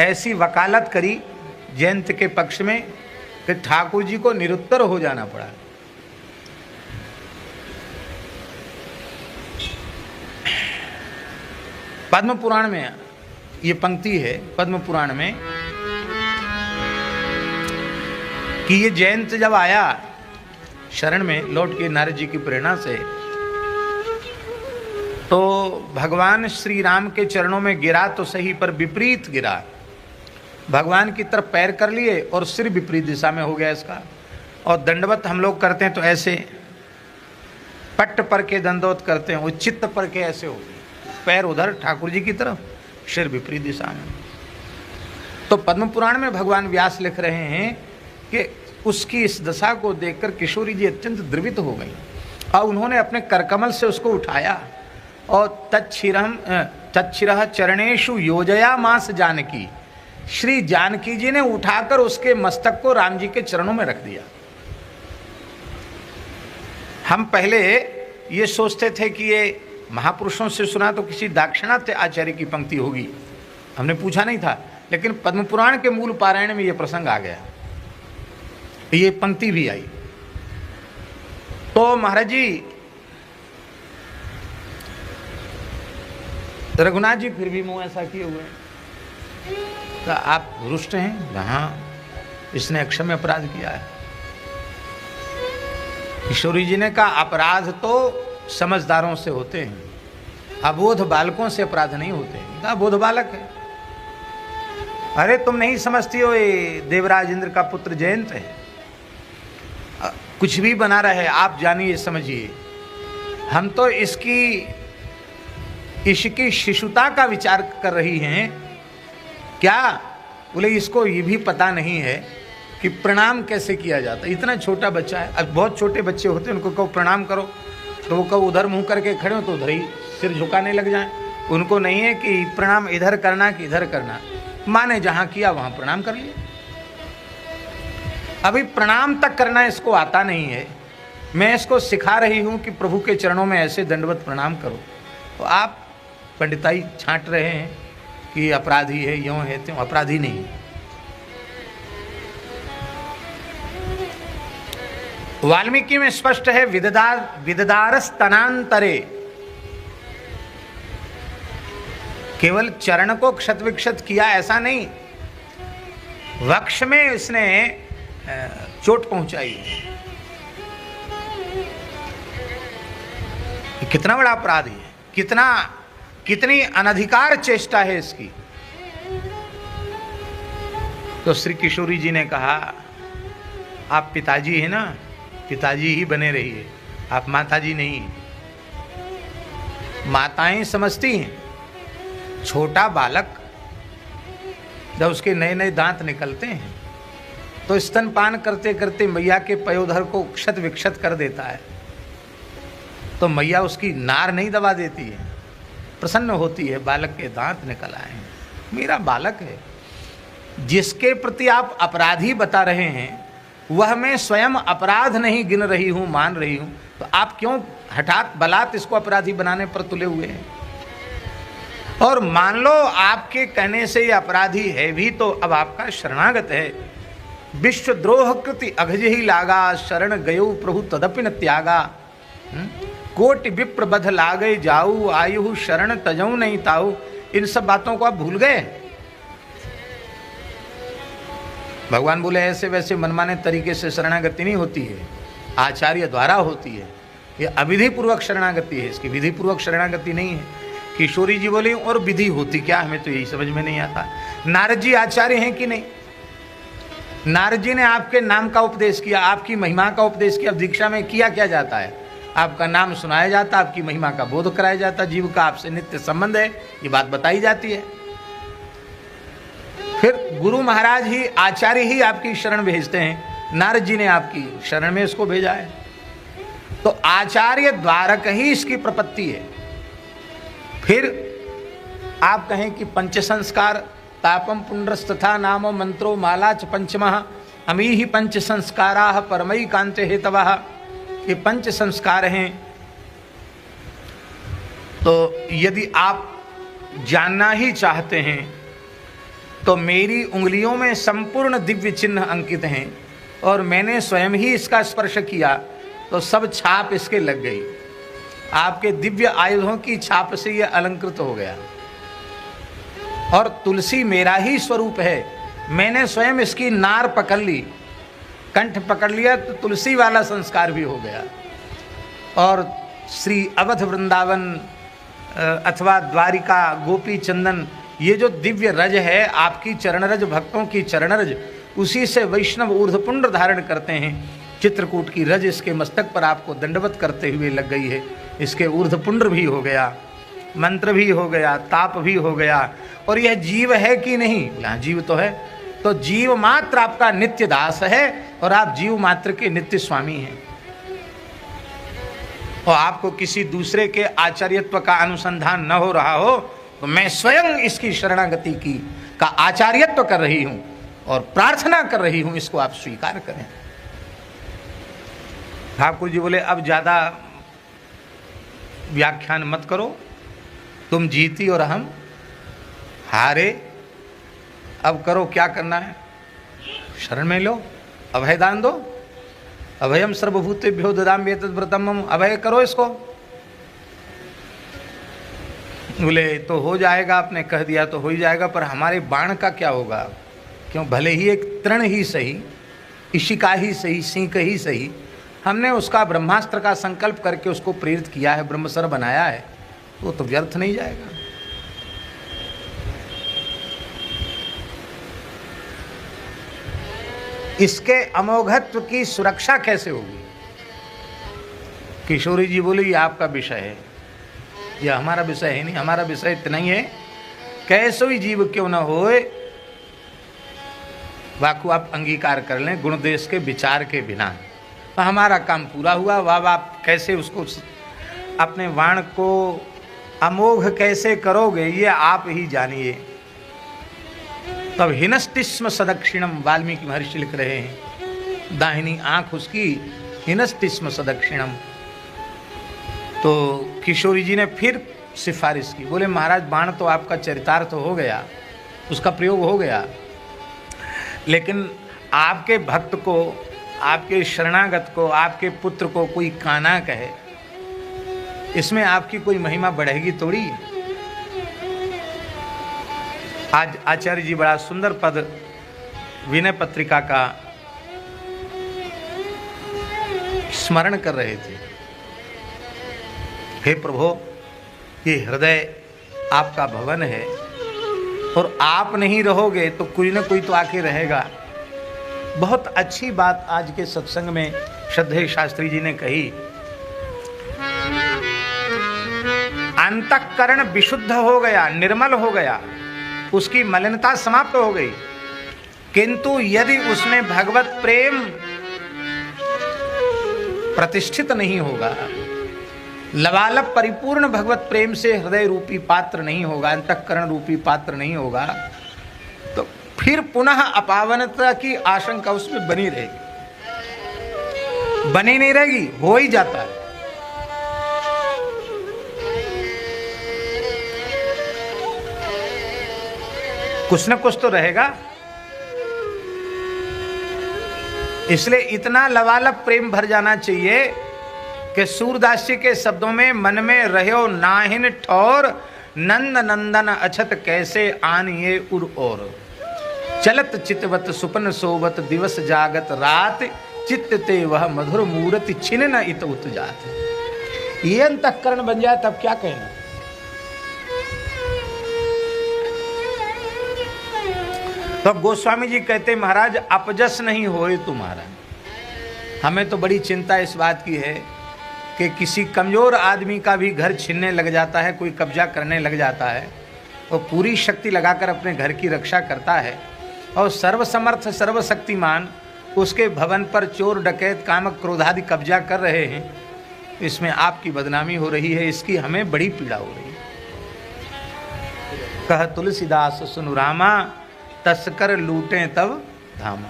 ऐसी वकालत करी जयंत के पक्ष में कि ठाकुर जी को निरुत्तर हो जाना पड़ा। पद्म पुराण में ये पंक्ति है, पद्म पुराण में, कि ये जयंत जब आया शरण में लौट के नारद जी की प्रेरणा से, तो भगवान श्री राम के चरणों में गिरा तो सही, पर विपरीत गिरा। भगवान की तरफ पैर कर लिए और सिर विपरीत दिशा में हो गया इसका। और दंडवत हम लोग करते हैं तो ऐसे पट्ट पर के दंडवत करते हैं, वो चित्त पर के ऐसे हो गए, पैर उधर ठाकुर जी की तरफ, सिर विपरीत दिशा में। तो पद्म पुराण में भगवान व्यास लिख रहे हैं कि उसकी इस दशा को देखकर किशोरी जी अत्यंत द्रवित हो गई, और उन्होंने अपने करकमल से उसको उठाया और तच्छिरः चरणेषु योजया मास जानकी, श्री जानकी जी ने उठाकर उसके मस्तक को राम जी के चरणों में रख दिया। हम पहले ये सोचते थे कि ये महापुरुषों से सुना तो किसी दाक्षिणात्य आचार्य की पंक्ति होगी, हमने पूछा नहीं था, लेकिन पद्म पुराण के मूल पारायण में ये प्रसंग आ गया, ये पंक्ति भी आई। तो महाराज जी रघुनाथ जी फिर भी मुंह ऐसा किए हुए, तो आप रुष्ट हैं? हाँ, इसने अक्षम्य अपराध किया है। किशोरी जी ने कहा अपराध तो समझदारों से होते हैं, अबोध बालकों से अपराध नहीं होते। कहा बोध बालक है। अरे तुम नहीं समझती हो, ये देवराज इंद्र का पुत्र जयंत है, कुछ भी बना रहे, आप जानिए समझिए, हम तो इसकी शिशुता का विचार कर रही हैं। क्या? बोले इसको ये भी पता नहीं है कि प्रणाम कैसे किया जाता है, इतना छोटा बच्चा है। अब बहुत छोटे बच्चे होते हैं, उनको कहो प्रणाम करो तो वो कहो उधर मुंह करके खड़े हो तो उधर ही सिर झुकाने लग जाएं। उनको नहीं है कि प्रणाम इधर करना कि इधर करना, माने जहां किया वहां प्रणाम कर लिया। अभी प्रणाम तक करना इसको आता नहीं है, मैं इसको सिखा रही हूं कि प्रभु के चरणों में ऐसे दंडवत प्रणाम करो, तो आप पंडिताई छांट रहे हैं कि अपराधी है, यूं है त्यों। अपराधी नहीं, वाल्मीकि में स्पष्ट है, विददारस्तनांतरे, केवल चरण को क्षत विक्षत किया ऐसा नहीं, वक्ष में इसने चोट पहुंचाई। कितना बड़ा अपराधी है, कितनी अनधिकार चेष्टा है इसकी। तो श्री किशोरी जी ने कहा आप पिताजी हैं ना, पिताजी ही बने रहिए, आप माताजी नहीं। माताएं समझती हैं छोटा बालक जब उसके नए नए दांत निकलते हैं तो स्तनपान करते करते मैया के पयोधर को क्षत विक्षत कर देता है, तो मैया उसकी नार नहीं दबा देती है, प्रसन्न होती है, बालक के दांत निकल आए हैं, मेरा बालक है। जिसके प्रति आप अपराधी बता रहे हैं वह मैं स्वयं अपराध नहीं गिन रही हूं, मान रही हूं, तो आप क्यों हठात बलात् इसको अपराधी बनाने पर तुले हुए हैं? और मान लो आपके कहने से ये अपराधी है भी, तो अब आपका शरणागत है। विश्वद्रोह कृति अघज ही लागा, शरण गयो प्रभु तदपि न त्यागा। कोटि विप्र बध लागे जाऊ, आयु शरण तजऊ नहीं ताऊ। इन सब बातों को आप भूल गए। भगवान बोले ऐसे वैसे मनमाने तरीके से शरणागति नहीं होती है, आचार्य द्वारा होती है। ये अविधि पूर्वक शरणागति है, इसकी विधि पूर्वक शरणागति नहीं है। किशोरी जी बोली और विधि होती क्या, हमें तो यही समझ में नहीं आता। नारद जी आचार्य हैं कि नहीं? नारद जी ने आपके नाम का उपदेश किया, आपकी महिमा का उपदेश किया। दीक्षा में किया क्या जाता है? आपका नाम सुनाया जाता, आपकी महिमा का बोध कराया जाता, जीव का आपसे नित्य संबंध है, ये बात बताई जाती है। फिर गुरु महाराज ही, आचार्य ही आपकी शरण भेजते हैं। नारद जी ने आपकी शरण में इसको भेजा है, तो आचार्य द्वारक ही इसकी प्रपत्ति है। फिर आप कहें कि पंच संस्कार, तापम पुंड्रस्तथा नामो मंत्रो माला च पंचमः, अमी ही पंच संस्काराः परमई कांते हेतवः। ये पंच संस्कार हैं। तो यदि आप जानना ही चाहते हैं तो मेरी उंगलियों में संपूर्ण दिव्य चिन्ह अंकित हैं, और मैंने स्वयं ही इसका स्पर्श किया तो सब छाप इसके लग गई। आपके दिव्य आयुधों की छाप से यह अलंकृत हो गया। और तुलसी मेरा ही स्वरूप है, मैंने स्वयं इसकी नार पकड़ ली, कंठ पकड़ लिया, तो तुलसी वाला संस्कार भी हो गया। और श्री अवध वृंदावन अथवा द्वारिका गोपी चंदन, ये जो दिव्य रज है आपकी चरणरज, भक्तों की चरणरज, उसी से वैष्णव ऊर्ध्वपुंड धारण करते हैं। चित्रकूट की रज इसके मस्तक पर आपको दंडवत करते हुए लग गई है। इसके ऊर्ध्वपुंड भी हो गया, मंत्र भी हो गया, ताप भी हो गया। और यह जीव है कि नहीं? यहाँ जीव तो है। तो जीव मात्र आपका नित्य दास है और आप जीव मात्र के नित्य स्वामी हैं। और आपको किसी दूसरे के आचार्यत्व का अनुसंधान न हो रहा हो तो मैं स्वयं इसकी शरणागति की का आचार्यत्व कर रही हूं और प्रार्थना कर रही हूं, इसको आप स्वीकार करें। ठाकुर जी बोले अब ज्यादा व्याख्यान मत करो, तुम जीती और हम हारे। अब करो, क्या करना है? शरण में लो, अभय दान दो। अभयम सर्वभूतेभ्यो ददामि एतद् व्रतम, अभय करो इसको। बोले तो हो जाएगा, आपने कह दिया तो हो ही जाएगा, पर हमारे बाण का क्या होगा? क्यों, भले ही एक तृण ही सही, इशिका ही सही, सींक ही सही, हमने उसका ब्रह्मास्त्र का संकल्प करके उसको प्रेरित किया है, ब्रह्मसर बनाया है, वो तो व्यर्थ नहीं जाएगा। इसके अमोघत्व की सुरक्षा कैसे होगी? किशोरी जी बोली ये आपका विषय है, यह हमारा विषय है नहीं। हमारा विषय इतना ही है, कैसे ही जीव क्यों न होए, वाकु आप अंगीकार कर लें गुण देश के विचार के बिना, तो हमारा काम पूरा हुआ। वाह, आप कैसे उसको अपने वाण को अमोघ कैसे करोगे, ये आप ही जानिए। तब हिनस्तिस्म सदक्षिणम, वाल्मीकि महर्षि लिख रहे हैं, दाहिनी आंख उसकी हिनस्तिस्म सदक्षिणम। तो किशोरी जी ने फिर सिफारिश की, बोले महाराज बाण तो आपका चरितार्थ हो गया, उसका प्रयोग हो गया, लेकिन आपके भक्त को, आपके शरणागत को, आपके पुत्र को कोई काना कहे, इसमें आपकी कोई महिमा बढ़ेगी थोड़ी। आज आचार्य जी बड़ा सुंदर पद विनय पत्रिका का स्मरण कर रहे थे। हे प्रभु, ये हृदय आपका भवन है और आप नहीं रहोगे तो कोई ना कोई तो आके रहेगा। बहुत अच्छी बात आज के सत्संग में श्रद्धेय शास्त्री जी ने कही, अंतःकरण विशुद्ध हो गया, निर्मल हो गया, उसकी मलिनता समाप्त हो गई। किंतु यदि उसमें भगवत प्रेम प्रतिष्ठित नहीं होगा, लबालब परिपूर्ण भगवत प्रेम से हृदय रूपी पात्र नहीं होगा, अंतःकरण रूपी पात्र नहीं होगा, तो फिर पुनः अपावनता की आशंका उसमें बनी रहेगी। बनी नहीं रहेगी, हो ही जाता है। कुछ न कुछ तो रहेगा। इसलिए इतना लबालब प्रेम भर जाना चाहिए कि सूरदास जी के शब्दों में मन में रहो नाहिन ठौर, नंद नंदन अछत कैसे आनिए उर और। चलत चितवत सुपन सोवत दिवस जागत रात, चित्त ते वह मधुर मूर्ति छिन न इत उत जात। ये अंतःकरण बन जाए तब क्या कहना। तो गोस्वामी जी कहते महाराज अपजस नहीं होए तुम्हारा। हमें तो बड़ी चिंता इस बात की है कि किसी कमजोर आदमी का भी घर छीनने लग जाता है, कोई कब्जा करने लग जाता है, वो पूरी शक्ति लगाकर अपने घर की रक्षा करता है, और सर्वसमर्थ सर्वशक्तिमान उसके भवन पर चोर डकैत कामक क्रोधादि कब्जा कर रहे हैं। इसमें आपकी बदनामी हो रही है, इसकी हमें बड़ी पीड़ा हो रही है। कह तुलसीदास सुनु रामा, तस्कर लूटे तब धामा।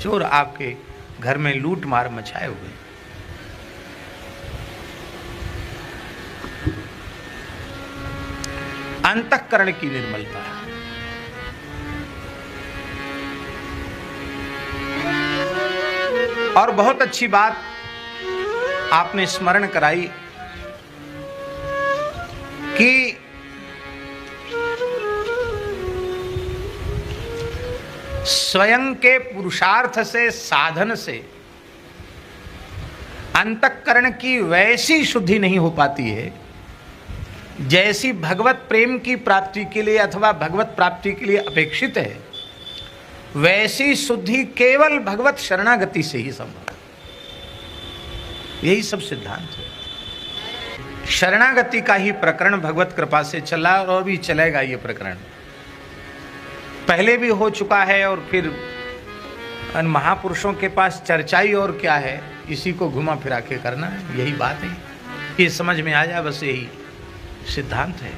चोर आपके घर में लूट मार मचाए हुए। अंतःकरण की निर्मलता। और बहुत अच्छी बात आपने स्मरण कराई कि स्वयं के पुरुषार्थ से, साधन से अंतःकरण की वैसी शुद्धि नहीं हो पाती है जैसी भगवत प्रेम की प्राप्ति के लिए अथवा भगवत प्राप्ति के लिए अपेक्षित है। वैसी शुद्धि केवल भगवत शरणागति से ही संभव। यही सब सिद्धांत है। शरणागति का ही प्रकरण भगवत कृपा से चला और भी चलेगा। ये प्रकरण पहले भी हो चुका है और फिर महापुरुषों के पास चर्चाई और क्या है, इसी को घुमा फिरा के करना है। यही बात है, ये समझ में आ जाए, बस यही सिद्धांत है।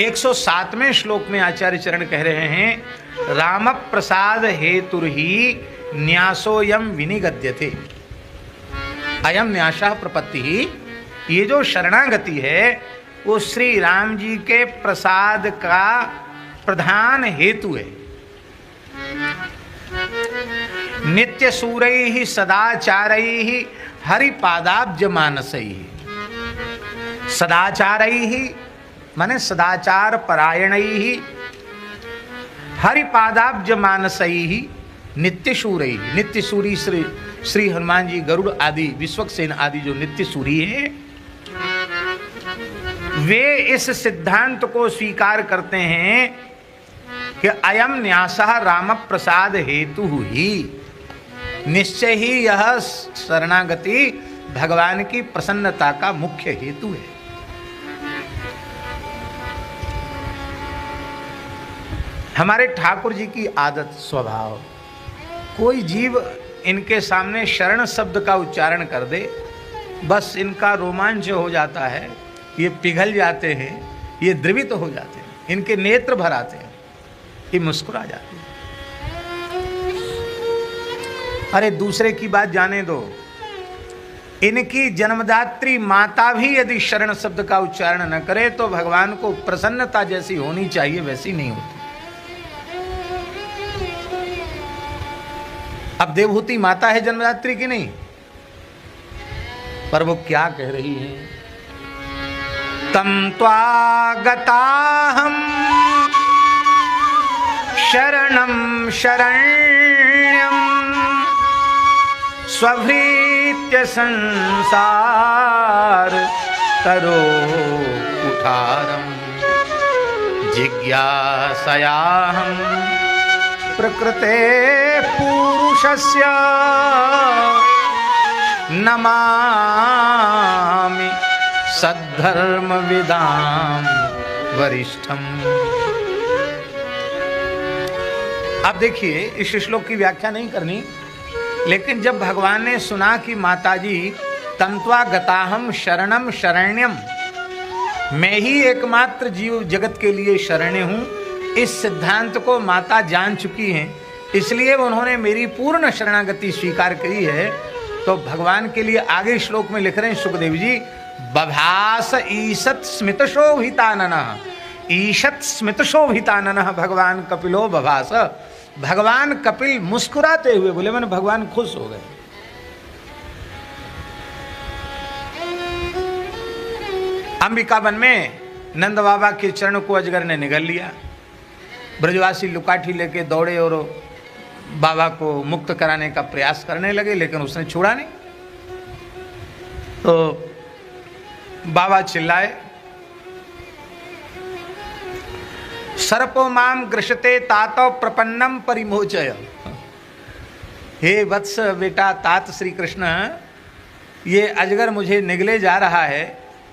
107वें श्लोक में आचार्य चरण कह रहे हैं, राम प्रसाद हेतुर ही न्यासोयम विनिगद्यते अयम न्यासः प्रपत्ति ही। ये जो शरणागति है वो श्री राम जी के प्रसाद का प्रधान हेतु है। नित्य सूरैः सदाचारैः हरिपादाब्ज मानसैः। सदाचारैः माने सदाचार परायणैः, हरिपादाब्ज मानसैः, नित्य सूरैः। नित्य सूरी श्री हनुमान जी, गरुड़ आदि, विश्वक्सेन आदि जो नित्य सूरी है, वे इस सिद्धांत को स्वीकार करते हैं कि अयम न्यासः राम प्रसाद हेतु ही। निश्चय ही यह शरणागति भगवान की प्रसन्नता का मुख्य हेतु है। हमारे ठाकुर जी की आदत, स्वभाव, कोई जीव इनके सामने शरण शब्द का उच्चारण कर दे, बस इनका रोमांच हो जाता है, ये पिघल जाते हैं, ये द्रवित हो जाते हैं, इनके नेत्र भर आते हैं, ये मुस्कुरा जाते हैं। अरे दूसरे की बात जाने दो, इनकी जन्मदात्री माता भी यदि शरण शब्द का उच्चारण न करे तो भगवान को प्रसन्नता जैसी होनी चाहिए वैसी नहीं होती। अब देवहूति माता है जन्मदात्री की नहीं, पर वो क्या कह रही है, तम त्वागताहं शरणं शरण्यं स्वभृत्य संसार तरो कुठारं जिज्ञासयाहं प्रकृते पुरुषस्य नमामि सद्धर्म विदाम वरिष्ठम। अब देखिए, इस श्लोक की व्याख्या नहीं करनी, लेकिन जब भगवान ने सुना कि माताजी तंत्वा गताहम शरणम शरण्यम, मैं ही एकमात्र जीव जगत के लिए शरण्य हूं, इस सिद्धांत को माता जान चुकी हैं, इसलिए उन्होंने मेरी पूर्ण शरणागति स्वीकार करी है। तो भगवान के लिए आगे श्लोक में लिख रहे हैं सुखदेव जी, बभास ईशत स्मित शोभिताननः, ईशत स्मित शोभिताननः भगवान कपिलो बभास। भगवान कपिल मुस्कुराते हुए बोले, मैंने भगवान खुश हो गए। अंबिका वन में नंद बाबा के चरण को अजगर ने निगल लिया। ब्रजवासी लुकाठी लेके दौड़े और बाबा को मुक्त कराने का प्रयास करने लगे, लेकिन उसने छोड़ा नहीं। तो बाबा चिल्लाए, सर्पो माम ग्रसते तातो प्रपन्नम परिमोचय। हे वत्स बेटा तात श्री कृष्ण, ये अजगर मुझे निगले जा रहा है,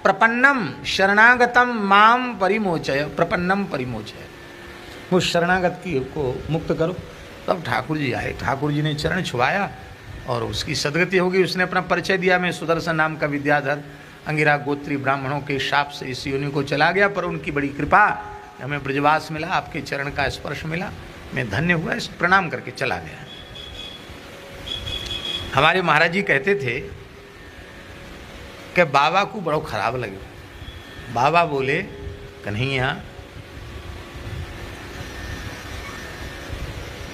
प्रपन्नम शरणागतम माम परिमोचय, प्रपन्नम परिमोचय, वो शरणागत की को मुक्त करो। तब ठाकुर जी आए, ठाकुर जी ने चरण छुआया और उसकी सदगति होगी। उसने अपना परिचय दिया, मैं सुदर्शन नाम का विद्याधर अंगिरा गोत्री ब्राह्मणों के शाप से इस योनि को चला गया, पर उनकी बड़ी कृपा, हमें ब्रजवास मिला, आपके चरण का स्पर्श मिला, मैं धन्य हुआ, इस प्रणाम करके चला गया। हमारे महाराज जी कहते थे कि बाबा को बड़ो खराब लगे। बाबा बोले, कन्हैया,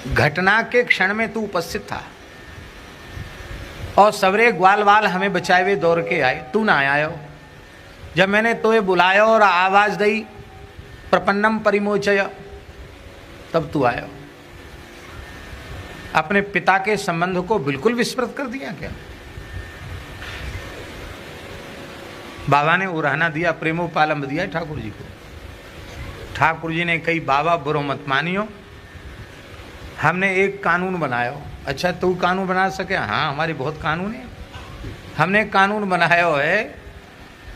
घटना के क्षण में तू उपस्थित था और सवरे ग्वाल वाल हमें बचाए हुए दौड़ के आए, तू ना आया हो। जब मैंने तोए बुलाया और आवाज दी प्रपन्नम परिमोचय, तब तू आया। अपने पिता के संबंध को बिल्कुल विस्मृत कर दिया क्या? बाबा ने उराहना दिया, प्रेमोपालंब दिया ठाकुर जी को। ठाकुर जी ने कही, बाबा बुरो मत मानियो, हमने एक कानून बनाया। अच्छा, तू कानून बना सके? हाँ, हमारी बहुत कानून है। हमने कानून बनाया है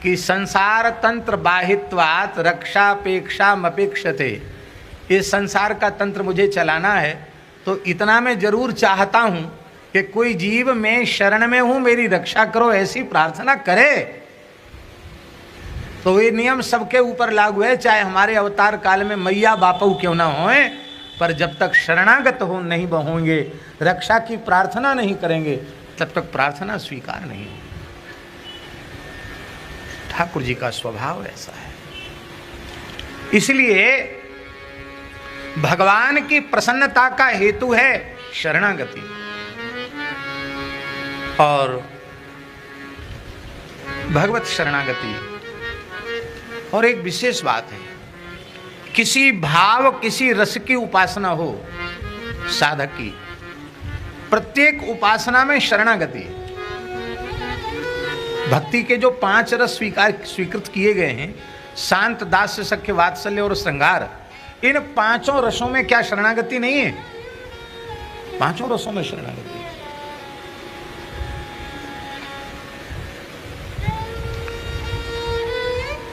कि संसार तंत्र बाहित्वात रक्षापेक्षा मपेक्षते। ये संसार का तंत्र मुझे चलाना है, तो इतना मैं जरूर चाहता हूँ कि कोई जीव मैं शरण में हूँ, मेरी रक्षा करो, ऐसी प्रार्थना करे। तो ये नियम सबके ऊपर लागू है, चाहे हमारे अवतार काल में मैया बापू क्यों ना होए, पर जब तक शरणागत हो नहीं होंगे, रक्षा की प्रार्थना नहीं करेंगे, तब तक प्रार्थना स्वीकार नहीं होगी। ठाकुर जी का स्वभाव ऐसा है। इसलिए भगवान की प्रसन्नता का हेतु है शरणागति। और भगवत शरणागति। और एक विशेष बात है, किसी भाव किसी रस की उपासना हो साधक की, प्रत्येक उपासना में शरणागति। भक्ति के जो 5 रस स्वीकृत किए गए हैं, शांत, दास्य, सख्य, वात्सल्य और श्रृंगार, इन 5 रसों में क्या शरणागति नहीं है? 5 रसों में शरणागति।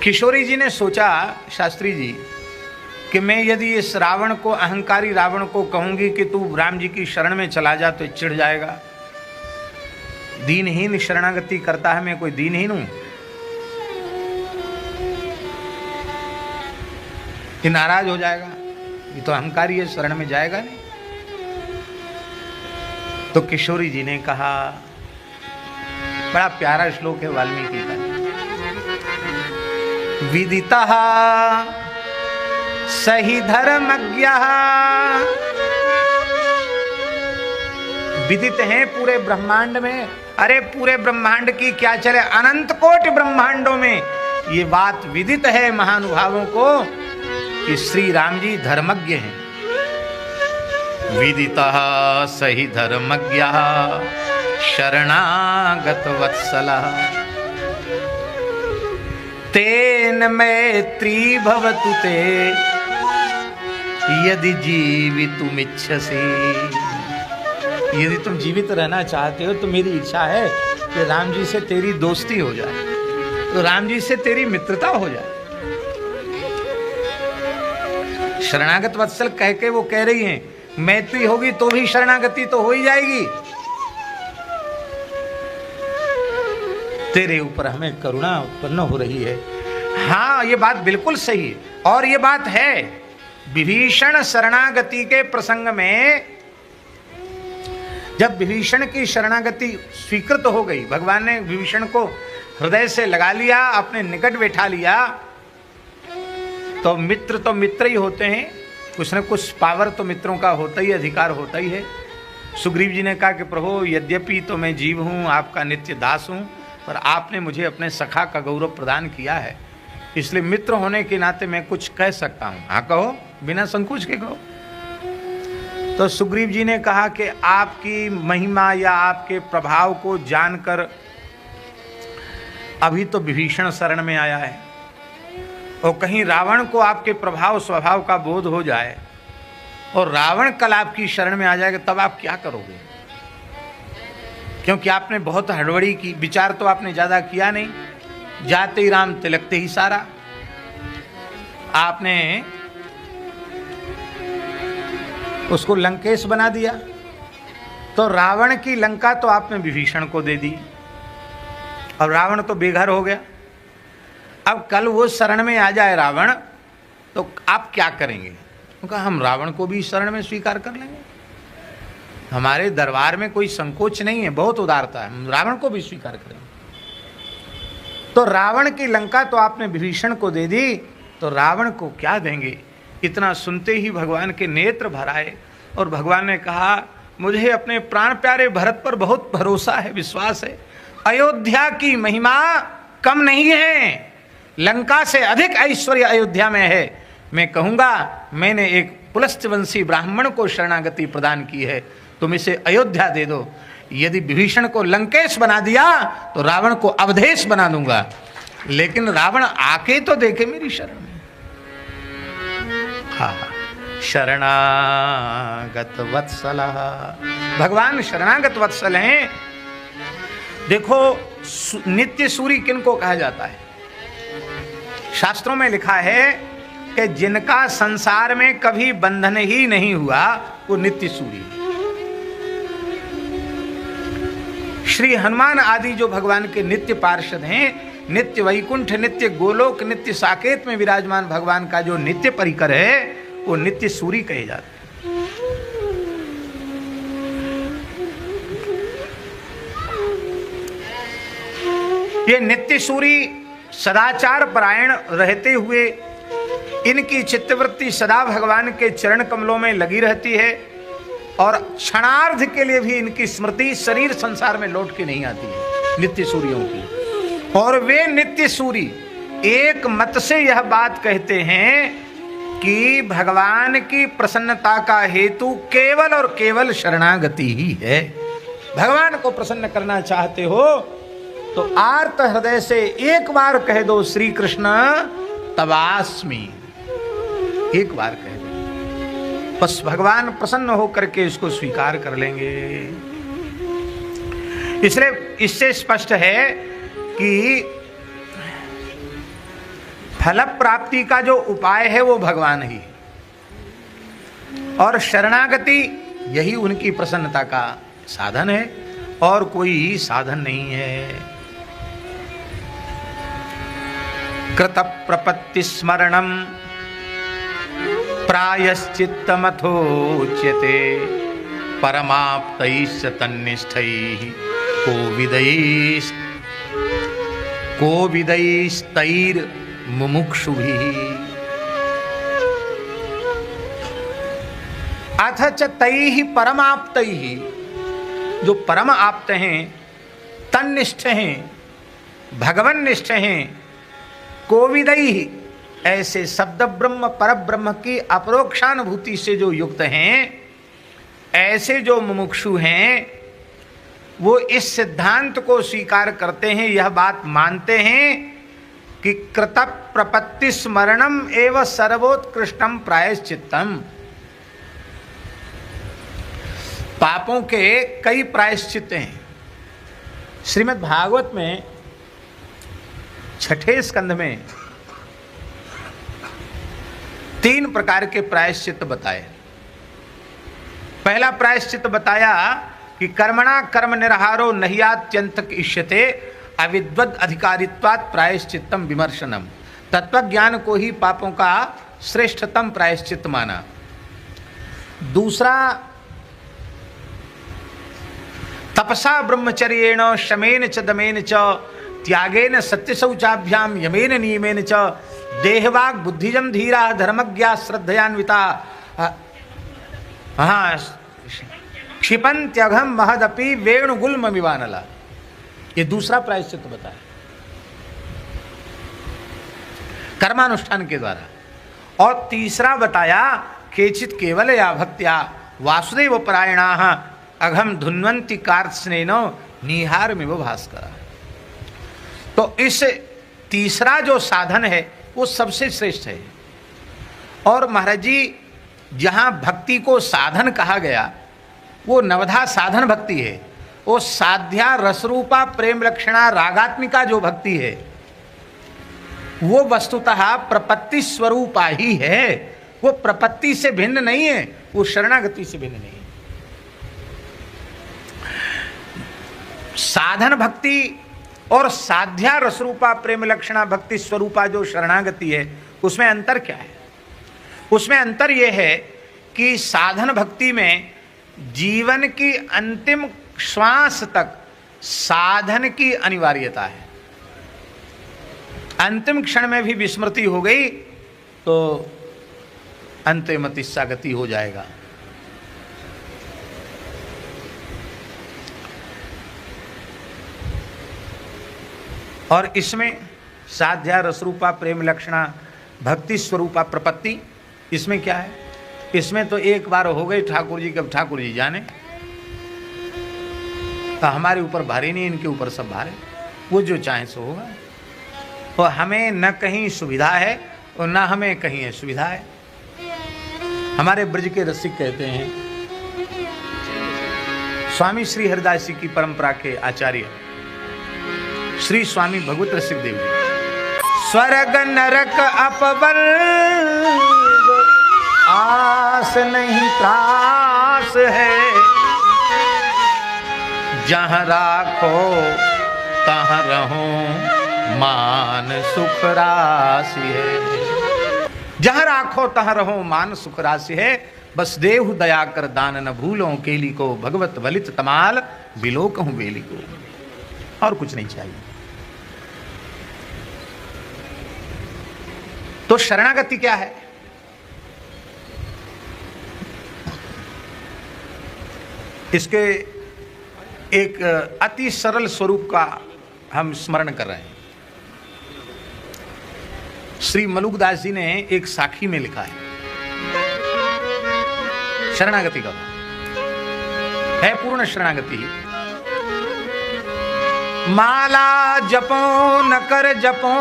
किशोरी जी ने सोचा, शास्त्री जी, कि मैं यदि इस रावण को, अहंकारी रावण को कहूंगी कि तू राम जी की शरण में चला जा, तो चिढ़ जाएगा। दीनहीन शरणागति करता है, मैं कोई दीनहीन हूं? ये नाराज हो जाएगा, ये तो अहंकारी है, शरण में जाएगा नहीं। तो किशोरी जी ने कहा, बड़ा प्यारा श्लोक है वाल्मीकि का, विदितः सही धर्मज्ञः। विदित हैं पूरे ब्रह्मांड में, अरे पूरे ब्रह्मांड की क्या चले, अनंत कोटि ब्रह्मांडों में ये बात विदित है महानुभावों को कि श्री राम जी धर्मज्ञ हैं। विदितः सही धर्मज्ञः शरणागत वत्सलः, तेन मैत्री भवतु ते यदि जीवितुमिच्छसि। यदि तुम जीवित रहना चाहते हो तो मेरी इच्छा है कि राम जी से तेरी दोस्ती हो जाए, तो राम जी से तेरी मित्रता हो जाए। शरणागत वत्सल कह के वो कह रही हैं, मैत्री होगी तो भी शरणागति तो हो ही जाएगी। तेरे ऊपर हमें करुणा उत्पन्न हो रही है। हाँ, ये बात बिल्कुल सही है। और ये बात है, विभीषण शरणागति के प्रसंग में जब विभीषण की शरणागति स्वीकृत हो गई, भगवान ने विभीषण को हृदय से लगा लिया, अपने निकट बैठा लिया, तो मित्र ही होते हैं, कुछ न कुछ पावर तो मित्रों का होता ही, अधिकार होता ही है। सुग्रीव जी ने कहा कि प्रभु, यद्यपि तो मैं जीव हूँ, आपका नित्य दास हूँ, पर आपने मुझे अपने सखा का गौरव प्रदान किया है, इसलिए मित्र होने के नाते मैं कुछ कह सकता हूँ। हाँ कहो, बिना संकोच के कहो। तो सुग्रीव जी ने कहा कि आपकी महिमा या आपके प्रभाव को जानकर अभी तो विभीषण शरण में आया है, और कहीं रावण को आपके प्रभाव स्वभाव का बोध हो जाए और रावण कल आपकी शरण में आ जाएगा, तब आप क्या करोगे? क्योंकि आपने बहुत हड़बड़ी की, विचार तो आपने ज्यादा किया नहीं, जाते ही राम तिलकते ही सारा। आपने उसको लंकेश बना दिया, तो रावण की लंका तो आपने विभीषण को दे दी, और रावण तो बेघर हो गया। अब कल वो शरण में आ जाए रावण, तो आप क्या करेंगे? उनका हम रावण को भी शरण में स्वीकार कर लेंगे, हमारे दरबार में कोई संकोच नहीं है, बहुत उदारता है, हम रावण को भी स्वीकार करेंगे। तो रावण की लंका तो आपने विभीषण को दे दी, तो रावण को क्या देंगे? इतना सुनते ही भगवान के नेत्र भर आए, और भगवान ने कहा, मुझे अपने प्राण प्यारे भरत पर बहुत भरोसा है, विश्वास है। अयोध्या की महिमा कम नहीं है, लंका से अधिक ऐश्वर्य अयोध्या में है। मैं कहूँगा, मैंने एक पुलस्त्यवंशी ब्राह्मण को शरणागति प्रदान की है, तुम इसे अयोध्या दे दो। यदि विभीषण को लंकेश बना दिया तो रावण को अवधेश बना दूंगा, लेकिन रावण आके तो देखे मेरी शरण में। हाँ, शरणागत वत्सल, भगवान शरणागत वत्सल हैं। देखो, नित्य सूरी किनको कहा जाता है? शास्त्रों में लिखा है कि जिनका संसार में कभी बंधन ही नहीं हुआ, वो नित्य सूरी। श्री हनुमान आदि जो भगवान के नित्य पार्षद हैं, नित्य वैकुंठ, नित्य गोलोक, नित्य साकेत में विराजमान भगवान का जो नित्य परिकर है, वो नित्य सूरी कहे जाते हैं। ये नित्य सूरी सदाचार परायण रहते हुए इनकी चित्तवृत्ति सदा भगवान के चरण कमलों में लगी रहती है, और क्षणार्ध के लिए भी इनकी स्मृति शरीर संसार में लौट के नहीं आती है, नित्य सूर्यों की। और वे नित्य सूरी एक मत से यह बात कहते हैं कि भगवान की प्रसन्नता का हेतु केवल और केवल शरणागति ही है। भगवान को प्रसन्न करना चाहते हो तो आर्त हृदय से एक बार कह दो, श्री कृष्ण तवास्मि, एक बार कह दो, बस भगवान प्रसन्न होकर के इसको स्वीकार कर लेंगे। इसलिए इससे स्पष्ट है कि फल प्राप्ति का जो उपाय है वो भगवान ही, और शरणागति यही उनकी प्रसन्नता का साधन है, और कोई साधन नहीं है। कृत प्रपत्ति स्मरणम प्रायश्चित्तमथोच्यते परमाप्तैश्च तन्निष्ठैः कोविदैस्तैर्मुमुक्षुभिः अथ च तैः परमाप्तैः, जो परम आप्त हैं, तन्निष्ठ हैं, भगवन्निष्ठ हैं, कोविदैः, ऐसे शब्द ब्रह्म पर ब्रह्म की अपरोक्षानुभूति से जो युक्त हैं, ऐसे जो मुमुक्षु हैं, वो इस सिद्धांत को स्वीकार करते हैं, यह बात मानते हैं कि कृत प्रपत्ति स्मरणम एवं सर्वोत्कृष्टम प्रायश्चित्तम। पापों के कई प्रायश्चित्त हैं। श्रीमद् भागवत में 6ठे स्कंध में 3 प्रकार के प्रायश्चित बताए। पहला प्रायश्चित बताया कि कर्मणा कर्म निर्हारो नहियात्यंतक इष्यते अविद्वद अधिकारित्वात् प्रायश्चित्तम विमर्शनम। तत्व ज्ञान को ही पापों का श्रेष्ठतम प्रायश्चित माना। दूसरा, तपसा ब्रह्मचर्येण शमेन च दमेन च त्यागेन सत्य शौचाभ्याम यमेन नियमेन च देहवाग बुद्धिजम धीरा धर्मज्ञा श्रद्धयान्विता क्षिपन्त्यघम महदपि वेणुगुल्म मिवानला। ये दूसरा प्रायश्चित बताया कर्मानुष्ठान के द्वारा। और तीसरा बताया केचित केवल या भक्त्या वासुदेव परायणाः अघम धुन्वंती कार्त्स्नेनो निहारमिव भास्कर। तो इस तीसरा जो साधन है वो सबसे श्रेष्ठ है। और महाराज जी जहाँ भक्ति को साधन कहा गया वो नवधा साधन भक्ति है। वो साध्या रसरूपा प्रेम लक्षणा रागात्मिका जो भक्ति है वो वस्तुतः प्रपत्ति स्वरूपा ही है। वो प्रपत्ति से भिन्न नहीं है, वो शरणागति से भिन्न नहीं है। साधन भक्ति और साध्या रसरूपा प्रेम लक्षणा भक्ति स्वरूपा जो शरणागति है उसमें अंतर क्या है? उसमें अंतर यह है कि साधन भक्ति में जीवन की अंतिम श्वास तक साधन की अनिवार्यता है। अंतिम क्षण में भी विस्मृति हो गई तो अंतिमतिस्सा गति हो जाएगा। और इसमें साध्या रसरूपा प्रेम लक्षणा भक्ति स्वरूपा प्रपत्ति, इसमें क्या है? इसमें तो एक बार हो गई ठाकुर जी, कब ठाकुर जी जाने, तो हमारे ऊपर भारी नहीं, इनके ऊपर सब भारे, वो जो चाहे सो होगा। और हमें न कहीं सुविधा है और न हमें कहीं सुविधा है। हमारे ब्रज के रसिक कहते हैं, स्वामी श्री हरिदास जी की परंपरा के आचार्य श्री स्वामी भगवत रसिक देव जी, स्वर्ग नरक अपवर्ग आस नहीं त्रास है, जहाँ राखो तहाँ रहो मान सुख राशि है। जहाँ राखो तहाँ रहो मान सुख राशि है, बस देहु दया कर दान न भूलो केली को, भगवत बलित तमाल बिलो कहूँ बेली को। और कुछ नहीं चाहिए। तो शरणागति क्या है? इसके एक अति सरल स्वरूप का हम स्मरण कर रहे हैं। श्री मलुकदास जी ने एक साखी में लिखा है शरणागति का, है पूर्ण शरणागति। माला जपो न कर जपो,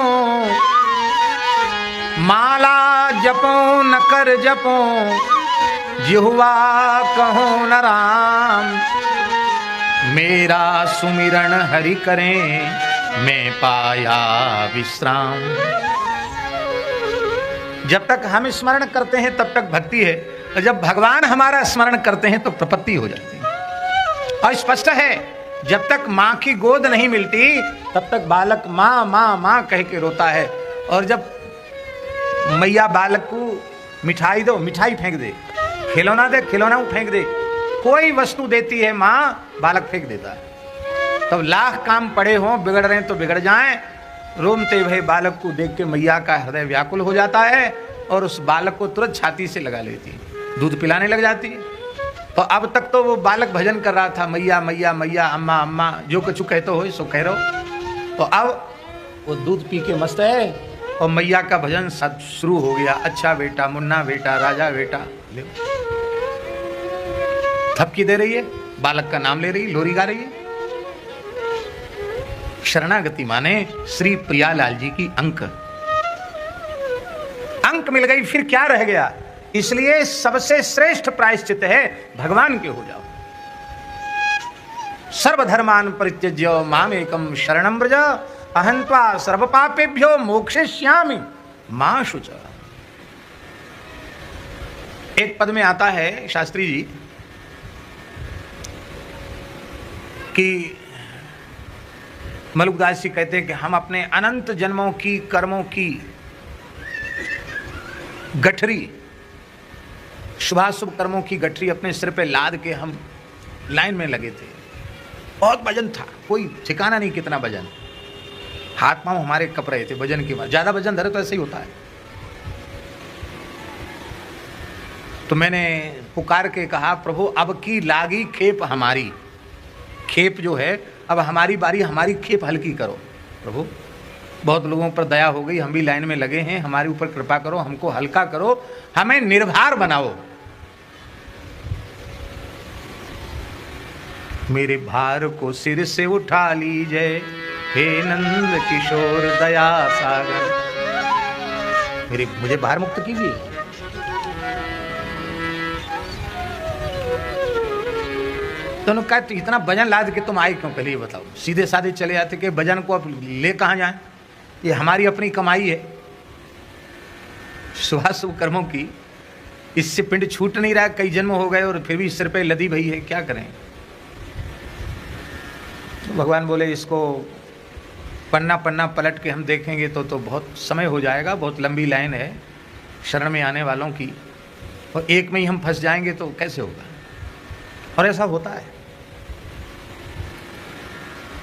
माला जपो न कर जपो, जिह्वा कहो न राम, मेरा सुमिरन हरि करें मैं पाया विश्राम। जब तक हम स्मरण करते हैं तब तक भक्ति है, और जब भगवान हमारा स्मरण करते हैं तो प्रपत्ति हो जाती है। और स्पष्ट है, जब तक माँ की गोद नहीं मिलती तब तक बालक माँ माँ माँ कह के रोता है। और जब मैया बालक को मिठाई दो, मिठाई फेंक दे, खिलौना दे, खिलौना फेंक दे, कोई वस्तु देती है माँ, बालक फेंक देता है। तब लाख काम पड़े हों, बिगड़ रहे हैं तो बिगड़ जाएं, रोमते भय बालक को देख के मैया का हृदय व्याकुल हो जाता है और उस बालक को तुरंत छाती से लगा लेती है, दूध पिलाने लग जाती है। तो अब तक तो वो बालक भजन कर रहा था, मैया मैया मैया, अम्मा अम्मा, जो कुछ कहते हो सो कह रहो। तो अब वो दूध पी के मस्त है और मैया का भजन सब शुरू हो गया। अच्छा बेटा, मुन्ना बेटा, राजा बेटा, ले थपकी दे रही है, बालक का नाम ले रही, लोरी गा रही है। शरणागति माने श्री प्रियालाल जी की अंक, अंक मिल गई, फिर क्या रह गया? इसलिए सबसे श्रेष्ठ प्रायश्चित है भगवान के हो जाओ। सर्वधर्मान परित्यज्य माम एकम शरणं व्रज, अहं त्वा सर्व पापेभ्यो मोक्षयिष्यामि मा शुच। एक पद में आता है शास्त्री जी कि मलुकदास जी कहते हैं कि हम अपने अनंत जन्मों की कर्मों की गठरी, शुभाशुभ कर्मों की गठरी अपने सिर पे लाद के हम लाइन में लगे थे। बहुत वजन था, कोई ठिकाना नहीं कितना वजन, हाथ पांव हमारे कप रहे थे वजन के बाद। ज्यादा वजन धरे तो ऐसे ही होता है। तो मैंने पुकार के कहा, प्रभु अब की लागी खेप हमारी, खेप जो है अब हमारी बारी, हमारी खेप हल्की करो प्रभु। बहुत लोगों पर दया हो गई, हम भी लाइन में लगे हैं, हमारे ऊपर कृपा करो, हमको हल्का करो, हमें निर्भर बनाओ। मेरे भार को सिर से उठा लीजिए हे नंद किशोर दया सागर, मुझे भार मुक्त कीजिए। तो उन्होंने कहा तो इतना वजन लाद के तुम आए क्यों, पहले ये बताओ। सीधे साधे चले जाते कि वजन को अब ले कहाँ जाएं, ये हमारी अपनी कमाई है शुभाशुभ कर्मों की, इससे पिंड छूट नहीं रहा। कई जन्म हो गए और फिर भी सिर पे लदी भई है, क्या करें। तो भगवान बोले इसको पन्ना पन्ना पलट के हम देखेंगे तो बहुत समय हो जाएगा, बहुत लंबी लाइन है शरण में आने वालों की, और एक में ही हम फंस जाएंगे तो कैसे होगा। और ऐसा होता है।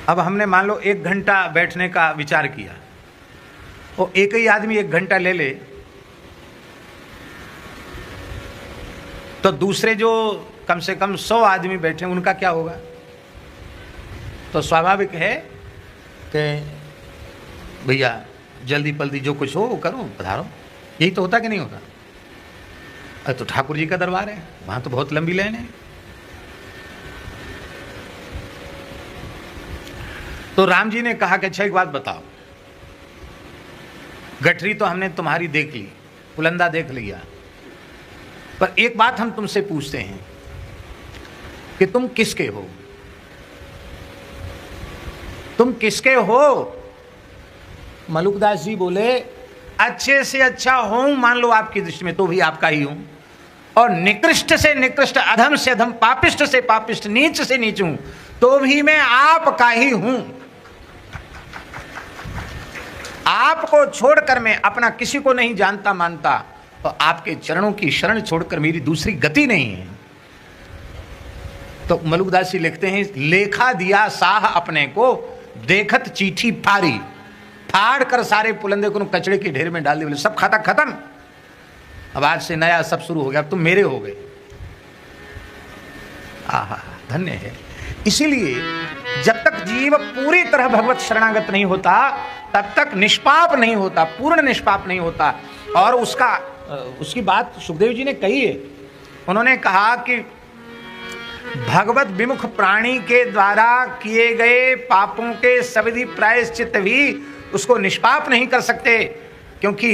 अब हमने मान लो 1 घंटा बैठने का विचार किया, और एक ही आदमी 1 घंटा ले ले तो दूसरे जो कम से कम 100 आदमी बैठे उनका क्या होगा। तो स्वाभाविक है कि भैया जल्दी पल्दी जो कुछ हो वो करो, पधारो। यही तो होता कि नहीं होता। अरे तो ठाकुर जी का दरबार है, वहां तो बहुत लंबी लाइन है। तो राम जी ने कहा कि अच्छा एक बात बताओ, गठरी तो हमने तुम्हारी देख ली, पुलंदा देख लिया, पर एक बात हम तुमसे पूछते हैं कि तुम किसके हो, तुम किसके हो। मलुकदास जी बोले अच्छे से अच्छा हूं मान लो आपकी दृष्टि में तो भी आपका ही हूं, और निकृष्ट से निकृष्ट, अधम से अधम, पापिष्ट से पापिष्ट, नीच से नीच हूं तो भी मैं आपका ही हूं। आपको छोड़कर मैं अपना किसी को नहीं जानता मानता, और आपके चरणों की शरण छोड़कर मेरी दूसरी गति नहीं है। तो मलुकदास जी लिखते हैं, लेखा दिया साह अपने को, देखत चिट्ठी फाड़ी, फाड़ कर सारे पुलंदे को कचड़े के ढेर में डाल दिए। बोले सब खाता खत्म, अब आज से नया सब शुरू हो गया, अब तुम मेरे हो गए। आहा धन्य है। इसीलिए जब तक जीव पूरी तरह भगवत शरणागत नहीं होता तब तक निष्पाप नहीं होता, पूर्ण निष्पाप नहीं होता। और उसकी बात सुखदेव जी ने कही है। उन्होंने कहा कि भगवत विमुख प्राणी के द्वारा किए गए पापों के सविधि प्रायश्चित भी उसको निष्पाप नहीं कर सकते, क्योंकि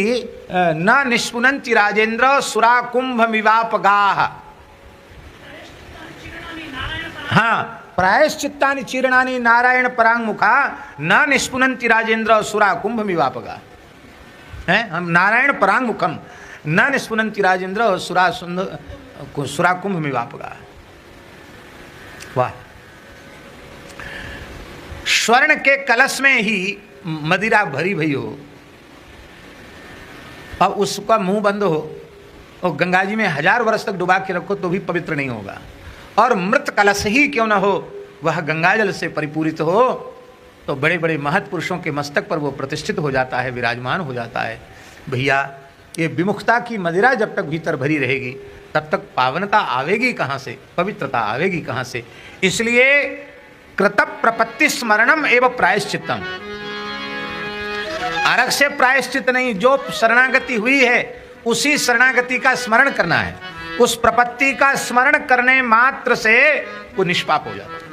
न निष्पुनन्ति राजेंद्र सुरा कुंभ मिवापगाः। हाँ, प्रायश्चित्तानि चीर्णानि नारायण परांगमुखा न निष्पुनन्ति राजेंद्र सुरा कुंभ मिवापगा। हैं हम नारायण परांगमुखम न निष्पुनन्ति राजेंद्र सुरा कुंभ मिवापगा। वाह। स्वर्ण के कलश में ही मदिरा भरी भई हो, अब उसका मुंह बंद हो और गंगा जी में 1000 वर्ष तक डुबा के रखो तो भी पवित्र नहीं होगा। और मृत कलश ही क्यों ना हो, वह गंगाजल से परिपूरित हो तो बड़े बड़े महत् पुरुषों के मस्तक पर वो प्रतिष्ठित हो जाता है, विराजमान हो जाता है। भैया ये विमुखता की मदिरा जब तक भीतर भरी रहेगी तब तक पावनता आवेगी कहाँ से, पवित्रता आवेगी कहाँ से। इसलिए कृत प्रपत्ति स्मरणम एवं प्रायश्चित्तम, अलग से प्रायश्चित नहीं, जो शरणागति हुई है उसी शरणागति का स्मरण करना है। उस प्रपत्ति का स्मरण करने मात्र से वो निष्पाप हो जाता है।